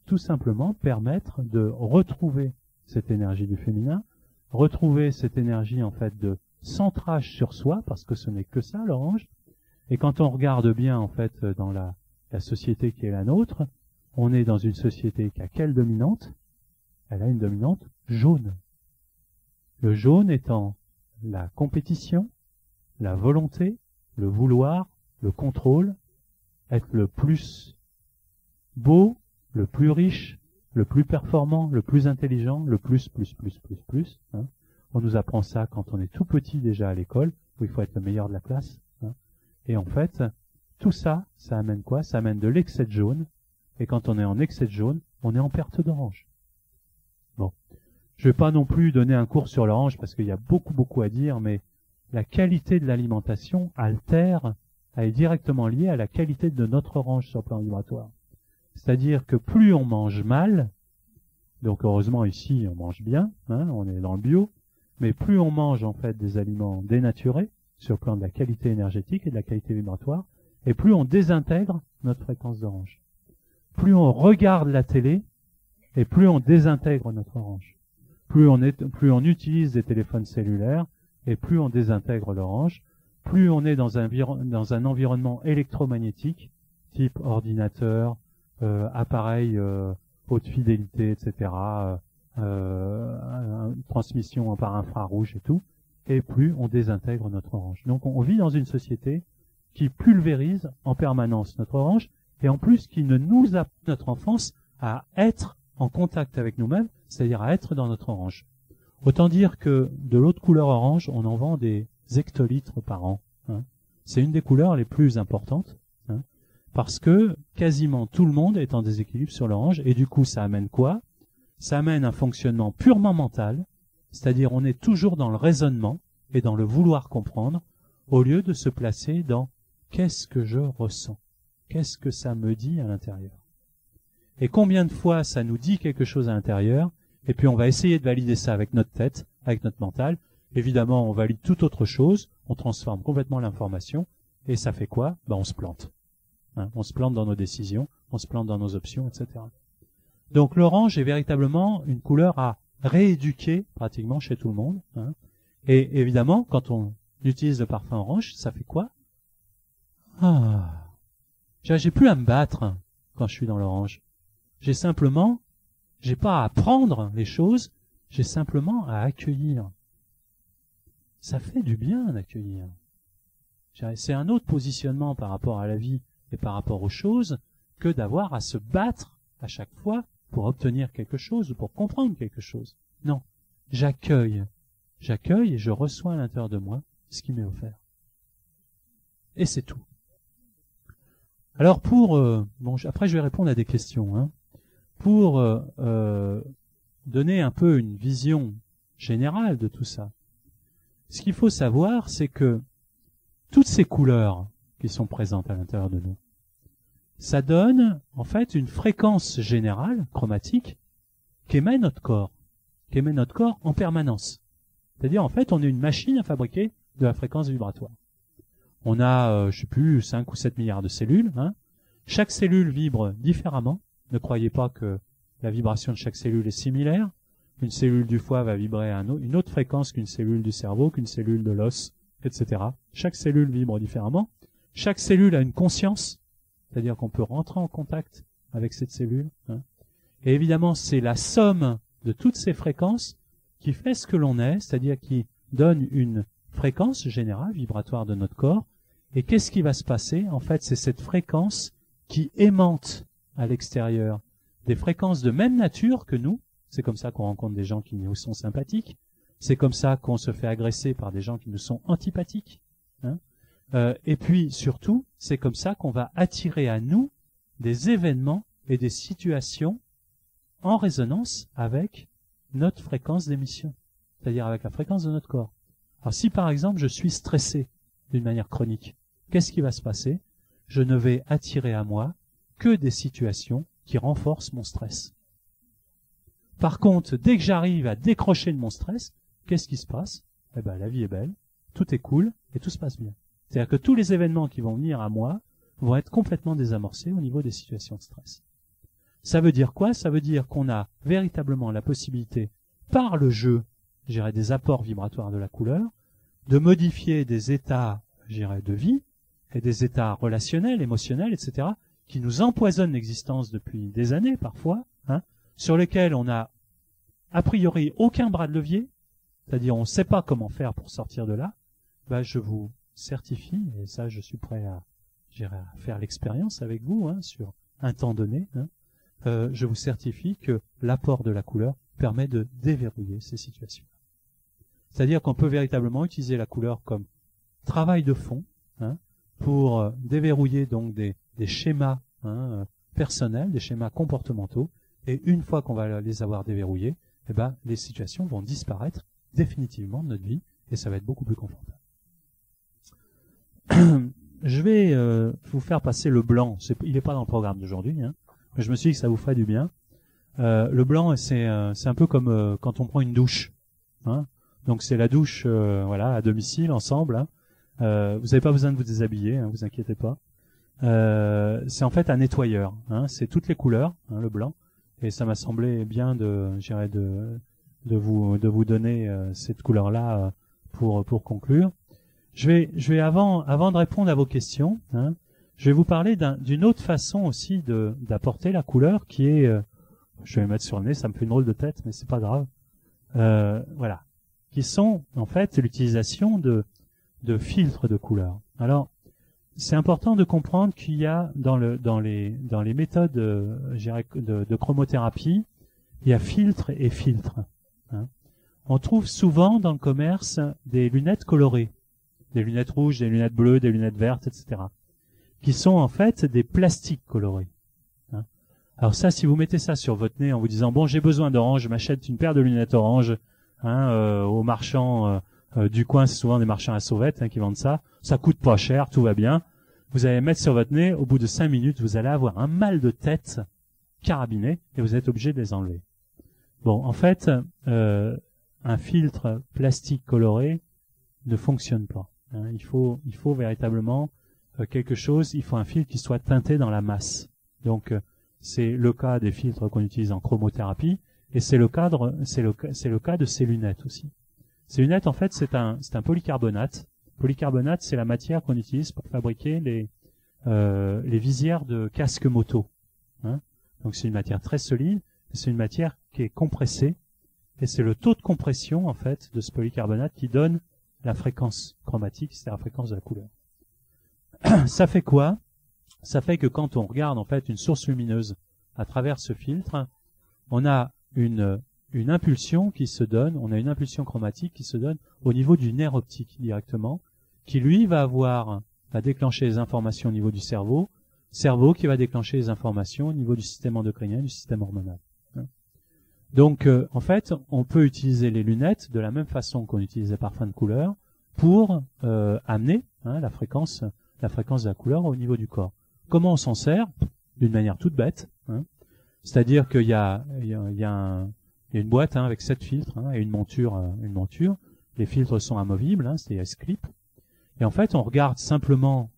tout simplement permettre de retrouver cette énergie du féminin, retrouver cette énergie, en fait, centrage sur soi, parce que ce n'est que ça, l'orange. Et quand on regarde bien, en fait, dans la société qui est la nôtre, on est dans une société qui a quelle dominante? Elle a une dominante jaune. Le jaune étant la compétition, la volonté, le vouloir, le contrôle, être le plus beau, le plus riche, le plus performant, le plus intelligent, le plus. Hein. On nous apprend ça quand on est tout petit déjà à l'école, où il faut être le meilleur de la classe. Hein. Et en fait, tout ça, ça amène quoi? Ça amène de l'excès de jaune. Et quand on est en excès de jaune, on est en perte d'orange. Bon. Je vais pas non plus donner un cours sur l'orange parce qu'il y a beaucoup à dire, mais la qualité de l'alimentation altère, elle est directement liée à la qualité de notre orange sur le plan vibratoire. C'est-à-dire que plus on mange mal, donc heureusement ici on mange bien, hein, on est dans le bio, mais plus on mange en fait des aliments dénaturés sur le plan de la qualité énergétique et de la qualité vibratoire, et plus on désintègre notre fréquence d'orange. Plus on regarde la télé, et plus on désintègre notre orange. Plus on utilise des téléphones cellulaires, et plus on désintègre l'orange. Plus on est dans un environnement électromagnétique, type ordinateur, appareil haute fidélité, etc., transmission par infrarouge et tout, et plus on désintègre notre orange. Donc on vit dans une société qui pulvérise en permanence notre orange, et en plus qui ne nous apprend notre enfance à être en contact avec nous-mêmes, c'est-à-dire à être dans notre orange. Autant dire que de l'autre couleur orange, on en vend des hectolitres par an. Hein. C'est une des couleurs les plus importantes, hein, parce que quasiment tout le monde est en déséquilibre sur l'orange, et du coup ça amène quoi? Ça amène un fonctionnement purement mental, c'est-à-dire on est toujours dans le raisonnement et dans le vouloir comprendre, au lieu de se placer dans qu'est-ce que je ressens, qu'est-ce que ça me dit à l'intérieur. Et combien de fois ça nous dit quelque chose à l'intérieur, et puis on va essayer de valider ça avec notre tête, avec notre mental. Évidemment, on valide toute autre chose, on transforme complètement l'information, et ça fait quoi? On se plante. Hein, on se plante dans nos décisions, on se plante dans nos options, etc. Donc l'orange est véritablement une couleur à rééduquer pratiquement chez tout le monde. Hein. Et évidemment, quand on utilise le parfum orange, ça fait quoi? J'ai plus à me battre quand je suis dans l'orange. J'ai pas à apprendre les choses, j'ai simplement à accueillir. Ça fait du bien d'accueillir. C'est un autre positionnement par rapport à la vie et par rapport aux choses que d'avoir à se battre à chaque fois pour obtenir quelque chose ou pour comprendre quelque chose. Non, j'accueille. J'accueille et je reçois à l'intérieur de moi ce qui m'est offert. Et c'est tout. Alors après je vais répondre à des questions. Hein. Pour donner un peu une vision générale de tout ça, ce qu'il faut savoir, c'est que toutes ces couleurs qui sont présentes à l'intérieur de nous, ça donne en fait une fréquence générale, chromatique, qu'émet notre corps en permanence. C'est-à-dire en fait on est une machine à fabriquer de la fréquence vibratoire. On a, 5 ou 7 milliards de cellules. Hein. Chaque cellule vibre différemment. Ne croyez pas que la vibration de chaque cellule est similaire. Une cellule du foie va vibrer à une autre fréquence qu'une cellule du cerveau, qu'une cellule de l'os, etc. Chaque cellule vibre différemment. Chaque cellule a une conscience, c'est-à-dire qu'on peut rentrer en contact avec cette cellule. Hein. Et évidemment, c'est la somme de toutes ces fréquences qui fait ce que l'on est, c'est-à-dire qui donne une fréquence générale vibratoire de notre corps. Et qu'est-ce qui va se passer? En fait, c'est cette fréquence qui aimante à l'extérieur des fréquences de même nature que nous. C'est comme ça qu'on rencontre des gens qui nous sont sympathiques. C'est comme ça qu'on se fait agresser par des gens qui nous sont antipathiques. Hein. Et puis, surtout, c'est comme ça qu'on va attirer à nous des événements et des situations en résonance avec notre fréquence d'émission, c'est-à-dire avec la fréquence de notre corps. Alors si par exemple je suis stressé d'une manière chronique, qu'est-ce qui va se passer? Je ne vais attirer à moi que des situations qui renforcent mon stress. Par contre, dès que j'arrive à décrocher de mon stress, qu'est-ce qui se passe? La vie est belle, tout est cool et tout se passe bien. C'est-à-dire que tous les événements qui vont venir à moi vont être complètement désamorcés au niveau des situations de stress. Ça veut dire quoi? Ça veut dire qu'on a véritablement la possibilité, par le jeu, des apports vibratoires de la couleur, de modifier des états, je dirais, de vie et des états relationnels, émotionnels, etc., qui nous empoisonnent l'existence depuis des années parfois, hein, sur lesquels on a a priori aucun bras de levier, c'est-à-dire on ne sait pas comment faire pour sortir de là, bah, je vous certifie, et ça je suis prêt à faire l'expérience avec vous, hein, sur un temps donné, hein, je vous certifie que l'apport de la couleur permet de déverrouiller ces situations. C'est-à-dire qu'on peut véritablement utiliser la couleur comme travail de fond, hein, pour déverrouiller donc des schémas, hein, personnels, des schémas comportementaux, et une fois qu'on va les avoir déverrouillés, eh ben, les situations vont disparaître définitivement de notre vie, et ça va être beaucoup plus confortable. Je vais vous faire passer le blanc. Il n'est pas dans le programme d'aujourd'hui, hein, mais je me suis dit que ça vous ferait du bien. Le blanc, c'est un peu comme quand on prend une douche, hein. Donc c'est la douche, voilà, à domicile, ensemble, hein. Vous n'avez pas besoin de vous déshabiller, hein, vous inquiétez pas. C'est en fait un nettoyeur, hein, c'est toutes les couleurs, hein, le blanc, et ça m'a semblé bien de vous donner cette couleur-là pour conclure. Je vais avant de répondre à vos questions, hein, je vais vous parler d'une autre façon aussi d'apporter la couleur qui est, je vais mettre sur le nez, ça me fait une drôle de tête, mais c'est pas grave. Voilà, qui sont en fait l'utilisation de filtres de couleurs. Alors, c'est important de comprendre qu'il y a dans les méthodes de chromothérapie, il y a filtre et filtre, hein. On trouve souvent dans le commerce des lunettes colorées, des lunettes rouges, des lunettes bleues, des lunettes vertes, etc., qui sont en fait des plastiques colorés, hein. Alors ça, si vous mettez ça sur votre nez en vous disant bon, j'ai besoin d'orange, je m'achète une paire de lunettes orange, hein, au marchand du coin, c'est souvent des marchands à sauvettes, hein, qui vendent ça. Ça coûte pas cher, tout va bien. Vous allez mettre sur votre nez, au bout de 5 minutes, vous allez avoir un mal de tête carabiné et vous êtes obligé de les enlever. Bon, en fait, un filtre plastique coloré ne fonctionne pas, hein. Il faut véritablement quelque chose. Il faut un filtre qui soit teinté dans la masse. Donc, c'est le cas des filtres qu'on utilise en chromothérapie et c'est le cas de ces lunettes aussi. Ces lunettes, en fait, c'est un polycarbonate. Polycarbonate, c'est la matière qu'on utilise pour fabriquer les visières de casque moto, hein. Donc c'est une matière très solide, c'est une matière qui est compressée, et c'est le taux de compression, en fait, de ce polycarbonate qui donne la fréquence chromatique, c'est la fréquence de la couleur. Ça fait quoi? Ça fait que quand on regarde, en fait, une source lumineuse à travers ce filtre, on a une impulsion qui se donne, on a une impulsion chromatique qui se donne au niveau du nerf optique directement, qui lui va déclencher les informations au niveau du cerveau qui va déclencher les informations au niveau du système endocrinien, du système hormonal. Donc, en fait, on peut utiliser les lunettes de la même façon qu'on utilise les parfums de couleur pour amener, hein, la fréquence de la couleur au niveau du corps. Comment on s'en sert? D'une manière toute bête, hein. C'est-à-dire qu'il y a une boîte, hein, avec 7 filtres, hein, et une monture. Les filtres sont amovibles, hein, c'est S-clip. Et en fait, on regarde simplement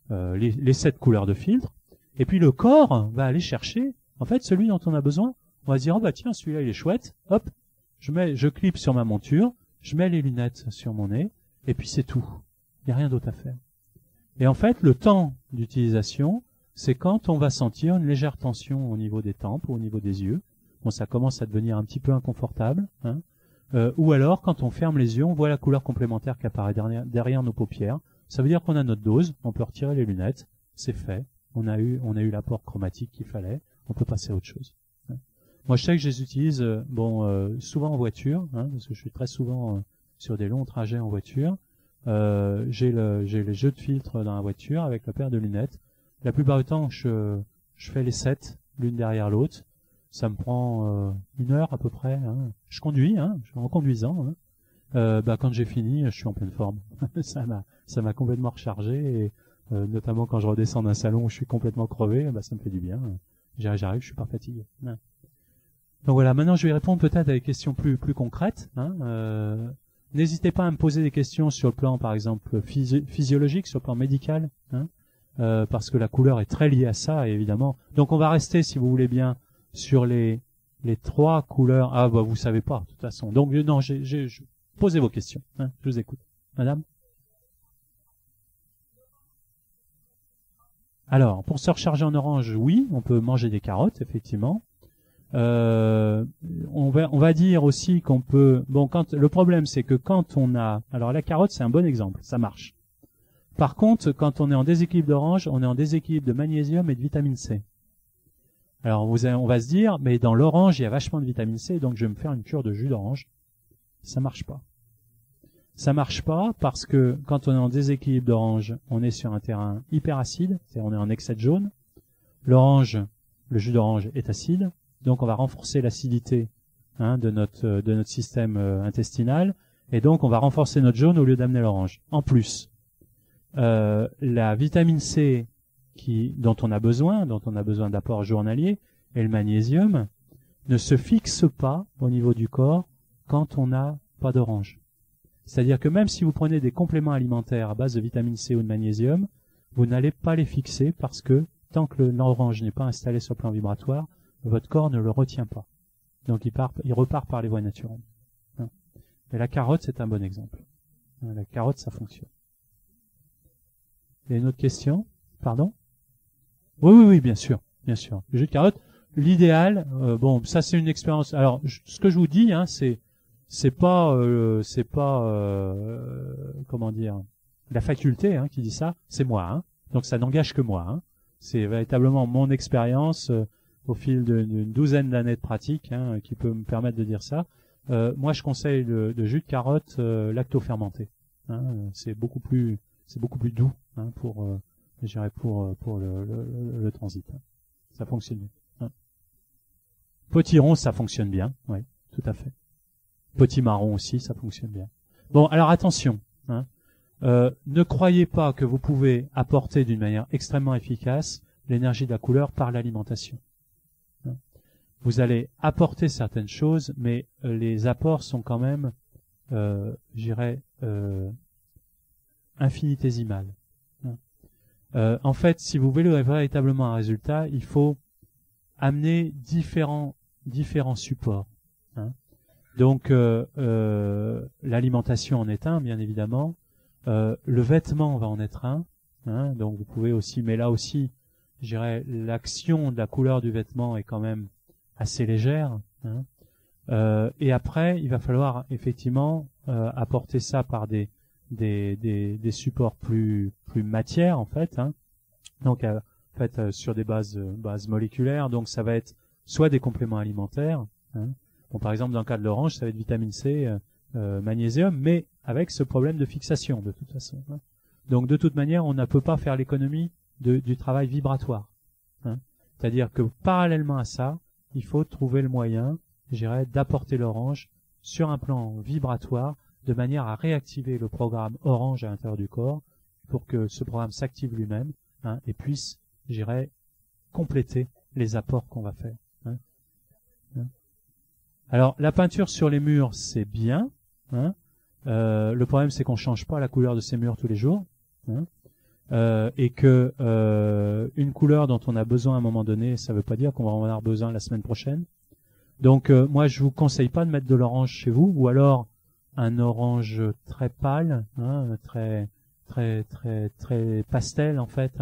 les 7 couleurs de filtres, et puis le corps va aller chercher, en fait, celui dont on a besoin. On va se dire, oh bah tiens, celui-là il est chouette, hop, je clip sur ma monture, je mets les lunettes sur mon nez, et puis c'est tout. Il n'y a rien d'autre à faire. Et en fait, le temps d'utilisation, c'est quand on va sentir une légère tension au niveau des tempes ou au niveau des yeux. Bon, ça commence à devenir un petit peu inconfortable, hein. Ou alors, quand on ferme les yeux, on voit la couleur complémentaire qui apparaît derrière nos paupières. Ça veut dire qu'on a notre dose, on peut retirer les lunettes, c'est fait. On a eu l'apport chromatique qu'il fallait, on peut passer à autre chose. Moi, je sais que je les utilise, souvent en voiture, hein, parce que je suis très souvent sur des longs trajets en voiture. J'ai les jeux de filtres dans la voiture avec la paire de lunettes. La plupart du temps, je fais les 7, l'une derrière l'autre. Ça me prend 1 heure à peu près, hein. Je conduis, hein, en conduisant, hein. Quand j'ai fini, je suis en pleine forme. ça m'a complètement rechargé, et notamment quand je redescends d'un salon où je suis complètement crevé, ça me fait du bien. J'arrive, je suis pas fatigué. Ouais. Donc voilà, maintenant je vais répondre peut-être à des questions plus concrètes, hein. N'hésitez pas à me poser des questions sur le plan, par exemple, physiologique, sur le plan médical, hein, parce que la couleur est très liée à ça, évidemment. Donc on va rester, si vous voulez bien, sur les 3 couleurs. Ah bah vous savez pas, de toute façon. Donc non, posez vos questions. Hein, je vous écoute. Madame? Alors, pour se recharger en orange, oui, on peut manger des carottes, effectivement. On va dire aussi qu'on peut... Bon, le problème, c'est que quand on a... Alors, la carotte, c'est un bon exemple, ça marche. Par contre, quand on est en déséquilibre d'orange, on est en déséquilibre de magnésium et de vitamine C. Alors, on va se dire, mais dans l'orange, il y a vachement de vitamine C, donc je vais me faire une cure de jus d'orange. Ça marche pas. Ça marche pas parce que quand on est en déséquilibre d'orange, on est sur un terrain hyper acide, c'est-à-dire on est en excès de jaune. L'orange, le jus d'orange est acide, donc on va renforcer l'acidité de notre système intestinal, et donc on va renforcer notre jaune au lieu d'amener l'orange. En plus, la vitamine C dont on a besoin d'apport journalier, et le magnésium, ne se fixe pas au niveau du corps quand on n'a pas d'orange. C'est-à-dire que même si vous prenez des compléments alimentaires à base de vitamine C ou de magnésium, vous n'allez pas les fixer parce que tant que l'orange n'est pas installé sur le plan vibratoire, votre corps ne le retient pas. Donc il repart par les voies naturelles. Et la carotte, c'est un bon exemple. La carotte, ça fonctionne. Il y a une autre question? Pardon? Oui, bien sûr. Le jus de carotte, l'idéal, bon, ça c'est une expérience. Alors, ce que je vous dis, c'est pas comment dire, la faculté qui dit ça, c'est moi. Donc ça n'engage que moi. C'est véritablement mon expérience au fil d'une douzaine d'années de pratique qui peut me permettre de dire ça. Moi, je conseille le jus de carotte lacto-fermenté. C'est beaucoup plus doux pour le transit. Ça fonctionne bien. Potiron, ça fonctionne bien. Oui, tout à fait. Petit marron aussi, ça fonctionne bien. Bon, alors attention. Ne croyez pas que vous pouvez apporter d'une manière extrêmement efficace l'énergie de la couleur par l'alimentation. Vous allez apporter certaines choses, mais les apports sont quand même, infinitésimales. En fait, si vous voulez véritablement un résultat, il faut amener différents supports. Donc, l'alimentation en est un, bien évidemment. Le vêtement va en être un. Donc, vous pouvez aussi, mais là aussi, je dirais, l'action de la couleur du vêtement est quand même assez légère. Et après, il va falloir effectivement apporter ça par des supports plus matières en fait. Donc, sur des bases moléculaires. Donc, ça va être soit des compléments alimentaires. Bon, par exemple, dans le cas de l'orange, ça va être vitamine C, magnésium, mais avec ce problème de fixation, de toute façon. Donc, de toute manière, on ne peut pas faire l'économie du travail vibratoire. C'est-à-dire que, parallèlement à ça, il faut trouver le moyen, je dirais, d'apporter l'orange sur un plan vibratoire, de manière à réactiver le programme orange à l'intérieur du corps, pour que ce programme s'active lui-même, et puisse, je dirais, compléter les apports qu'on va faire. Alors, la peinture sur les murs, c'est bien. Le problème, c'est qu'on change pas la couleur de ces murs tous les jours. Et que une couleur dont on a besoin à un moment donné, ça veut pas dire qu'on va en avoir besoin la semaine prochaine. Donc, moi, je vous conseille pas de mettre de l'orange chez vous, ou alors un orange très pâle, très pastel en fait,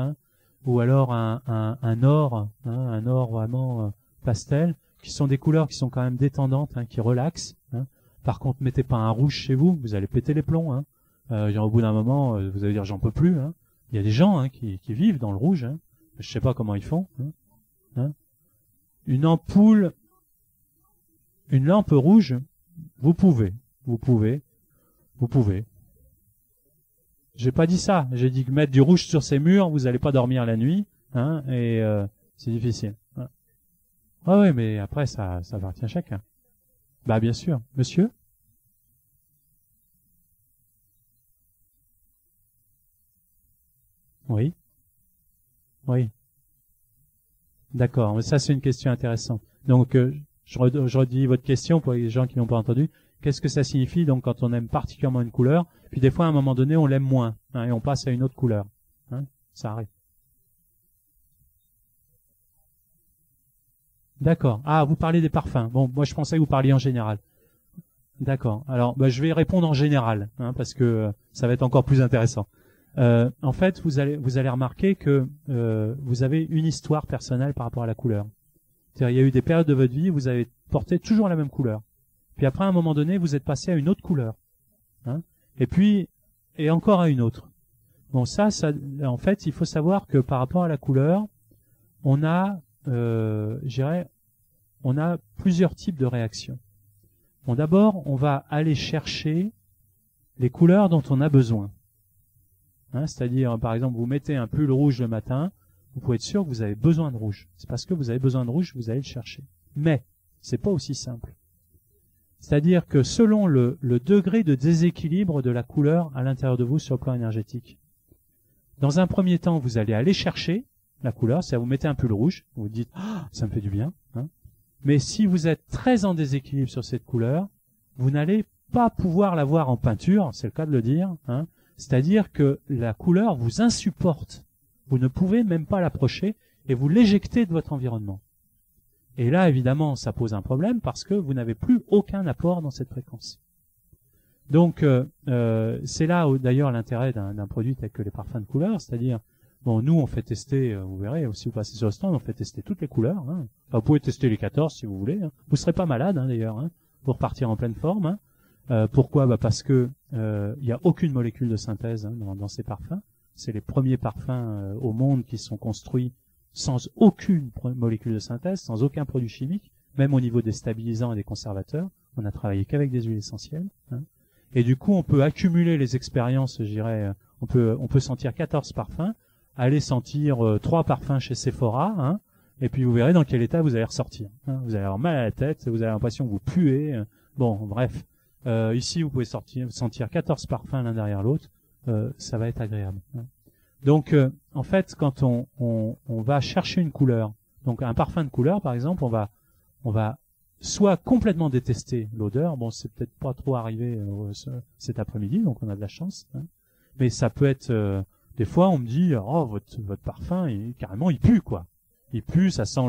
ou alors un or vraiment pastel, qui sont des couleurs qui sont quand même détendantes, qui relaxent. Par contre, mettez pas un rouge chez vous, vous allez péter les plombs. Au bout d'un moment, vous allez dire j'en peux plus. Il y a des gens qui vivent dans le rouge. Je sais pas comment ils font. Une lampe rouge, vous pouvez. J'ai pas dit ça. J'ai dit que mettre du rouge sur ces murs, vous allez pas dormir la nuit, et c'est difficile. Oui, mais après ça appartient à chacun. Bah bien sûr, monsieur. Oui. D'accord, mais ça c'est une question intéressante. Donc je redis votre question pour les gens qui n'ont pas entendu. Qu'est-ce que ça signifie donc quand on aime particulièrement une couleur, puis des fois à un moment donné on l'aime moins, et on passe à une autre couleur. Ça arrive. D'accord. Ah, vous parlez des parfums. Bon, moi je pensais que vous parliez en général. D'accord. Alors, je vais répondre en général, hein, parce que ça va être encore plus intéressant. En fait, vous allez remarquer que vous avez une histoire personnelle par rapport à la couleur. C'est-à-dire, il y a eu des périodes de votre vie où vous avez porté toujours la même couleur. Puis après, à un moment donné, vous êtes passé à une autre couleur, hein, et encore à une autre. Bon, ça, en fait, il faut savoir que par rapport à la couleur, on a, on a plusieurs types de réactions. Bon, d'abord, on va aller chercher les couleurs dont on a besoin. Hein, c'est-à-dire, par exemple, vous mettez un pull rouge le matin, vous pouvez être sûr que vous avez besoin de rouge. C'est parce que vous avez besoin de rouge que vous allez le chercher. Mais, c'est pas aussi simple. C'est-à-dire que selon le degré de déséquilibre de la couleur à l'intérieur de vous sur le plan énergétique, dans un premier temps, vous allez aller chercher la couleur, c'est-à-dire vous mettez un pull rouge, vous vous dites « ça me fait du bien hein ». Mais si vous êtes très en déséquilibre sur cette couleur, vous n'allez pas pouvoir la voir en peinture, c'est le cas de le dire, hein, c'est-à-dire que la couleur vous insupporte. Vous ne pouvez même pas l'approcher et vous l'éjectez de votre environnement. Et là, évidemment, ça pose un problème parce que vous n'avez plus aucun apport dans cette fréquence. Donc, c'est là, d'ailleurs, l'intérêt d'un produit tel que les parfums de couleur, c'est-à-dire, bon, nous, on fait tester, vous verrez, si vous passez sur le stand, on fait tester toutes les couleurs. Hein. Enfin, vous pouvez tester les 14 si vous voulez. Hein. Vous serez pas malade, hein, d'ailleurs, hein, pour repartir en pleine forme. Hein. Pourquoi ? Parce que il y a aucune molécule de synthèse hein, dans ces parfums. C'est les premiers parfums au monde qui sont construits sans aucune molécule de synthèse, sans aucun produit chimique, même au niveau des stabilisants et des conservateurs. On a travaillé qu'avec des huiles essentielles. Hein. Et du coup, on peut accumuler les expériences, je dirais, on peut sentir 14 parfums, aller sentir 3 parfums chez Sephora, hein, et puis vous verrez dans quel état vous allez ressortir. Hein. Vous allez avoir mal à la tête, vous avez l'impression que vous puez. Bon, bref. Ici, vous pouvez sentir 14 parfums l'un derrière l'autre. Ça va être agréable. Hein. Donc, en fait, quand on va chercher une couleur, donc un parfum de couleur, par exemple, on va soit complètement détester l'odeur, bon, c'est peut-être pas trop arrivé cet après-midi, donc on a de la chance, hein. Mais ça peut être, des fois, on me dit, oh, votre parfum, carrément, il pue, quoi. Il pue, ça sent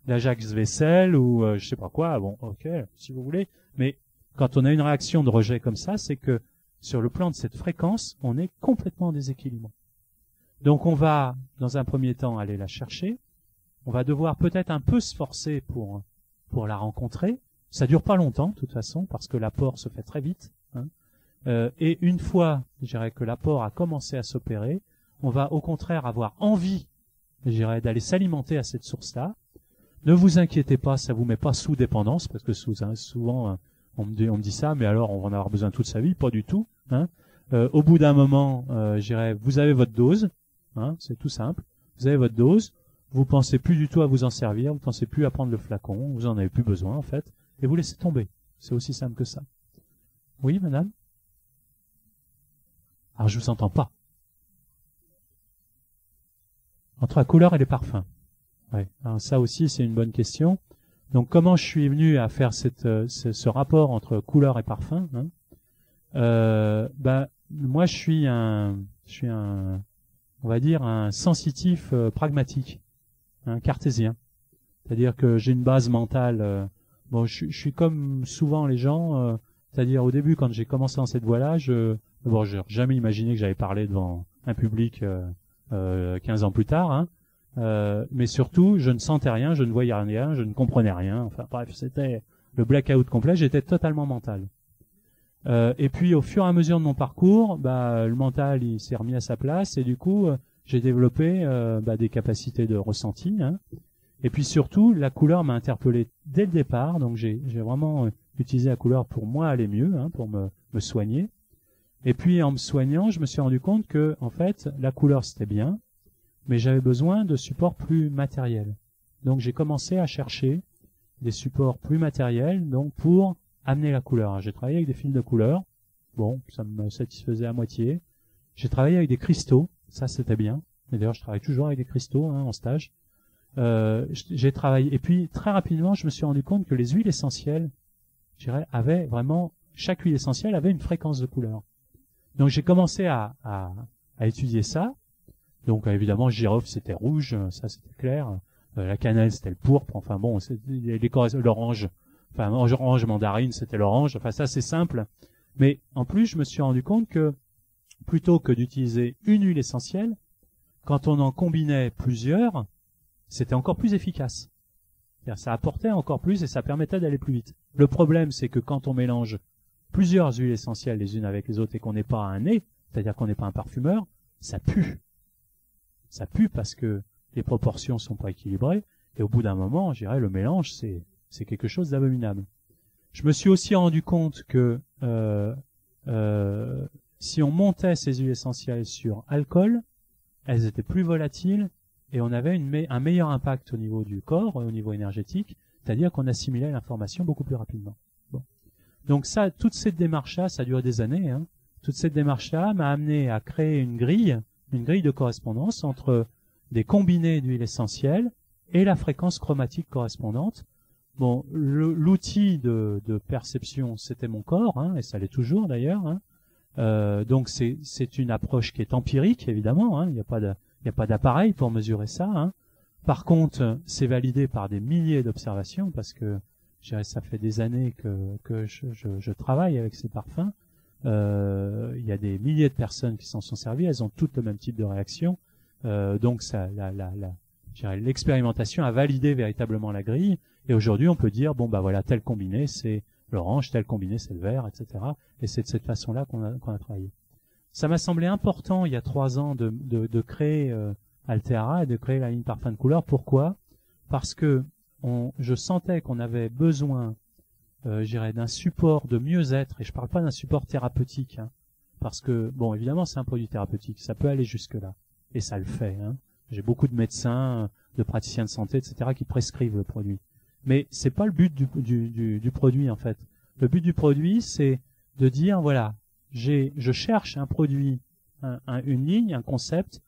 l'Ajax vaisselle ou je sais pas quoi. Bon, ok, si vous voulez. Mais quand on a une réaction de rejet comme ça, c'est que sur le plan de cette fréquence, on est complètement en déséquilibre. Donc on va, dans un premier temps, aller la chercher. On va devoir peut-être un peu se forcer pour la rencontrer. Ça dure pas longtemps, de toute façon, parce que l'apport se fait très vite. Hein. Et une fois, je dirais, que l'apport a commencé à s'opérer, on va au contraire avoir envie, je dirais, d'aller s'alimenter à cette source-là. Ne vous inquiétez pas, ça vous met pas sous dépendance, parce que souvent on me dit ça, mais alors on va en avoir besoin toute sa vie, pas du tout. Hein. Au bout d'un moment, je dirais, vous avez votre dose, hein, c'est tout simple. Vous avez votre dose. Vous pensez plus du tout à vous en servir, vous pensez plus à prendre le flacon, vous en avez plus besoin en fait, et vous laissez tomber. C'est aussi simple que ça. Oui, madame ? Alors je vous entends pas. Entre la couleur et les parfums. Ouais. Alors ça aussi c'est une bonne question. Donc comment je suis venu à faire ce rapport entre couleur et parfum, hein, moi je suis un, on va dire un sensitif pragmatique. Un cartésien, c'est-à-dire que j'ai une base mentale. Bon, je suis comme souvent les gens, c'est-à-dire au début quand j'ai commencé dans cette voie-là, j'ai jamais imaginé que j'allais parler devant un public 15 ans plus tard, hein. Mais surtout, je ne sentais rien, je ne voyais rien, je ne comprenais rien. Enfin bref, c'était le blackout complet. J'étais totalement mental. Et puis au fur et à mesure de mon parcours, le mental il s'est remis à sa place et du coup j'ai développé des capacités de ressenti, hein. Et puis surtout, la couleur m'a interpellé dès le départ, donc j'ai vraiment utilisé la couleur pour moi aller mieux, hein, pour me soigner. Et puis en me soignant, je me suis rendu compte que en fait, la couleur c'était bien, mais j'avais besoin de supports plus matériels. Donc j'ai commencé à chercher des supports plus matériels, donc pour amener la couleur. J'ai travaillé avec des fils de couleur, bon, ça me satisfaisait à moitié. J'ai travaillé avec des cristaux. Ça, c'était bien. Et d'ailleurs, je travaille toujours avec des cristaux hein, en stage. J'ai travaillé. Et puis, très rapidement, je me suis rendu compte que les huiles essentielles, je dirais, avaient vraiment... Chaque huile essentielle avait une fréquence de couleur. Donc, j'ai commencé à étudier ça. Donc, évidemment, girofle, c'était rouge. Ça, c'était clair. La cannelle, c'était le pourpre. Enfin bon, l'orange, enfin orange mandarine, c'était l'orange. Enfin ça c'est simple. Mais en plus, je me suis rendu compte que plutôt que d'utiliser une huile essentielle, quand on en combinait plusieurs, c'était encore plus efficace. C'est-à-dire, ça apportait encore plus et ça permettait d'aller plus vite. Le problème, c'est que quand on mélange plusieurs huiles essentielles les unes avec les autres et qu'on n'est pas un nez, c'est-à-dire qu'on n'est pas un parfumeur, ça pue. Ça pue parce que les proportions sont pas équilibrées et au bout d'un moment, je dirais, le mélange, c'est quelque chose d'abominable. Je me suis aussi rendu compte que si on montait ces huiles essentielles sur alcool, elles étaient plus volatiles et on avait un meilleur impact au niveau du corps, au niveau énergétique, c'est-à-dire qu'on assimilait l'information beaucoup plus rapidement. Bon. Donc ça, toute cette démarche-là, ça a duré des années, hein. Toute cette démarche-là m'a amené à créer une grille de correspondance entre des combinés d'huiles essentielles et la fréquence chromatique correspondante. Bon, l'outil de perception, c'était mon corps, hein, et ça l'est toujours d'ailleurs. Hein. Donc c'est une approche qui est empirique, évidemment. Hein, il n'y a pas d'appareil pour mesurer ça. Hein. Par contre, c'est validé par des milliers d'observations parce que je dirais, ça fait des années que je travaille avec ces parfums. Il y a des milliers de personnes qui s'en sont servies. Elles ont toutes le même type de réaction. Donc ça, l'expérimentation a validé véritablement la grille. Et aujourd'hui, on peut dire, bon, bah voilà, tel combiné, c'est l'orange, tel combiné, c'est le vert, etc. Et c'est de cette façon-là qu'on a travaillé. Ça m'a semblé important, il y a 3 ans, de créer Altera et de créer la ligne parfum de couleur. Pourquoi? Parce que je sentais qu'on avait besoin, d'un support de mieux-être, et je parle pas d'un support thérapeutique, hein, parce que, bon, évidemment, c'est un produit thérapeutique, ça peut aller jusque-là, et ça le fait. Hein. J'ai beaucoup de médecins, de praticiens de santé, etc., qui prescrivent le produit. Mais c'est pas le but du produit, en fait. Le but du produit, c'est de dire, voilà, je cherche un produit, une ligne, un concept,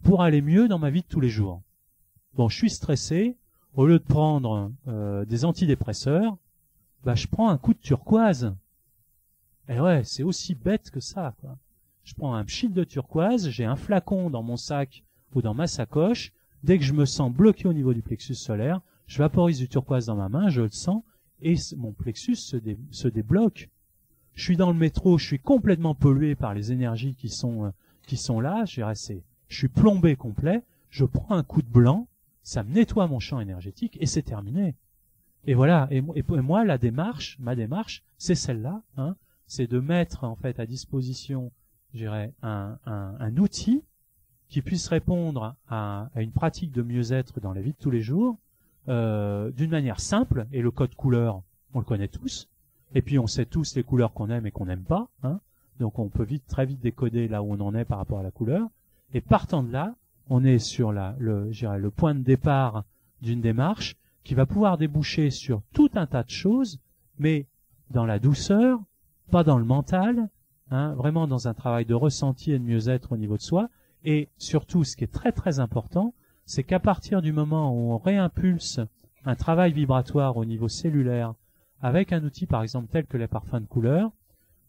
pour aller mieux dans ma vie de tous les jours. Bon, je suis stressé, au lieu de prendre des antidépresseurs, bah je prends un coup de turquoise. Et ouais, c'est aussi bête que ça, quoi. Je prends un pchit de turquoise, j'ai un flacon dans mon sac ou dans ma sacoche. Dès que je me sens bloqué au niveau du plexus solaire, je vaporise du turquoise dans ma main, je le sens, et mon plexus se débloque. Je suis dans le métro, je suis complètement pollué par les énergies qui sont là. Je suis plombé complet. Je prends un coup de blanc, ça me nettoie mon champ énergétique et c'est terminé. Et voilà. Et moi, ma démarche, c'est celle-là. Hein, c'est de mettre en fait à disposition, un outil qui puisse répondre à une pratique de mieux-être dans la vie de tous les jours, d'une manière simple. Et le code couleur, on le connaît tous. Et puis on sait tous les couleurs qu'on aime et qu'on n'aime pas. Hein, donc on peut très vite décoder là où on en est par rapport à la couleur. Et partant de là, on est sur le point de départ d'une démarche qui va pouvoir déboucher sur tout un tas de choses, mais dans la douceur, pas dans le mental, hein, vraiment dans un travail de ressenti et de mieux-être au niveau de soi. Et surtout, ce qui est très très important, c'est qu'à partir du moment où on réimpulse un travail vibratoire au niveau cellulaire, avec un outil par exemple tel que les parfums de couleur,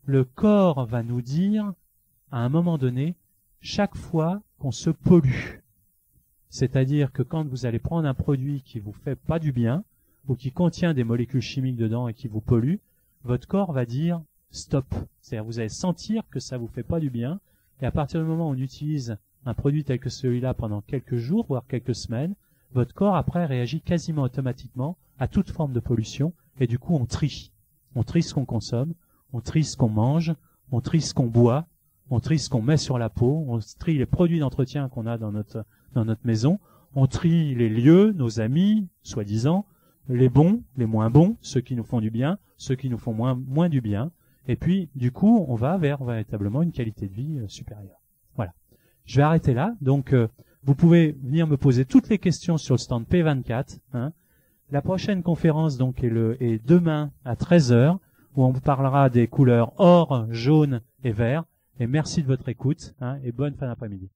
le corps va nous dire, à un moment donné, chaque fois qu'on se pollue. C'est-à-dire que quand vous allez prendre un produit qui vous fait pas du bien, ou qui contient des molécules chimiques dedans et qui vous pollue, votre corps va dire stop. C'est-à-dire vous allez sentir que ça vous fait pas du bien, et à partir du moment où on utilise un produit tel que celui-là pendant quelques jours, voire quelques semaines, votre corps après réagit quasiment automatiquement à toute forme de pollution, et du coup on trie. On trie ce qu'on consomme, on trie ce qu'on mange, on trie ce qu'on boit, on trie ce qu'on met sur la peau, on trie les produits d'entretien qu'on a dans notre maison, on trie les lieux, nos amis, soi-disant, les bons, les moins bons, ceux qui nous font du bien, ceux qui nous font moins du bien, et puis du coup on va vers véritablement une qualité de vie supérieure. Voilà. Je vais arrêter là, donc vous pouvez venir me poser toutes les questions sur le stand P24. Hein. La prochaine conférence donc est demain à 13h, où on vous parlera des couleurs or, jaune et vert. Et merci de votre écoute, hein, et bonne fin d'après-midi.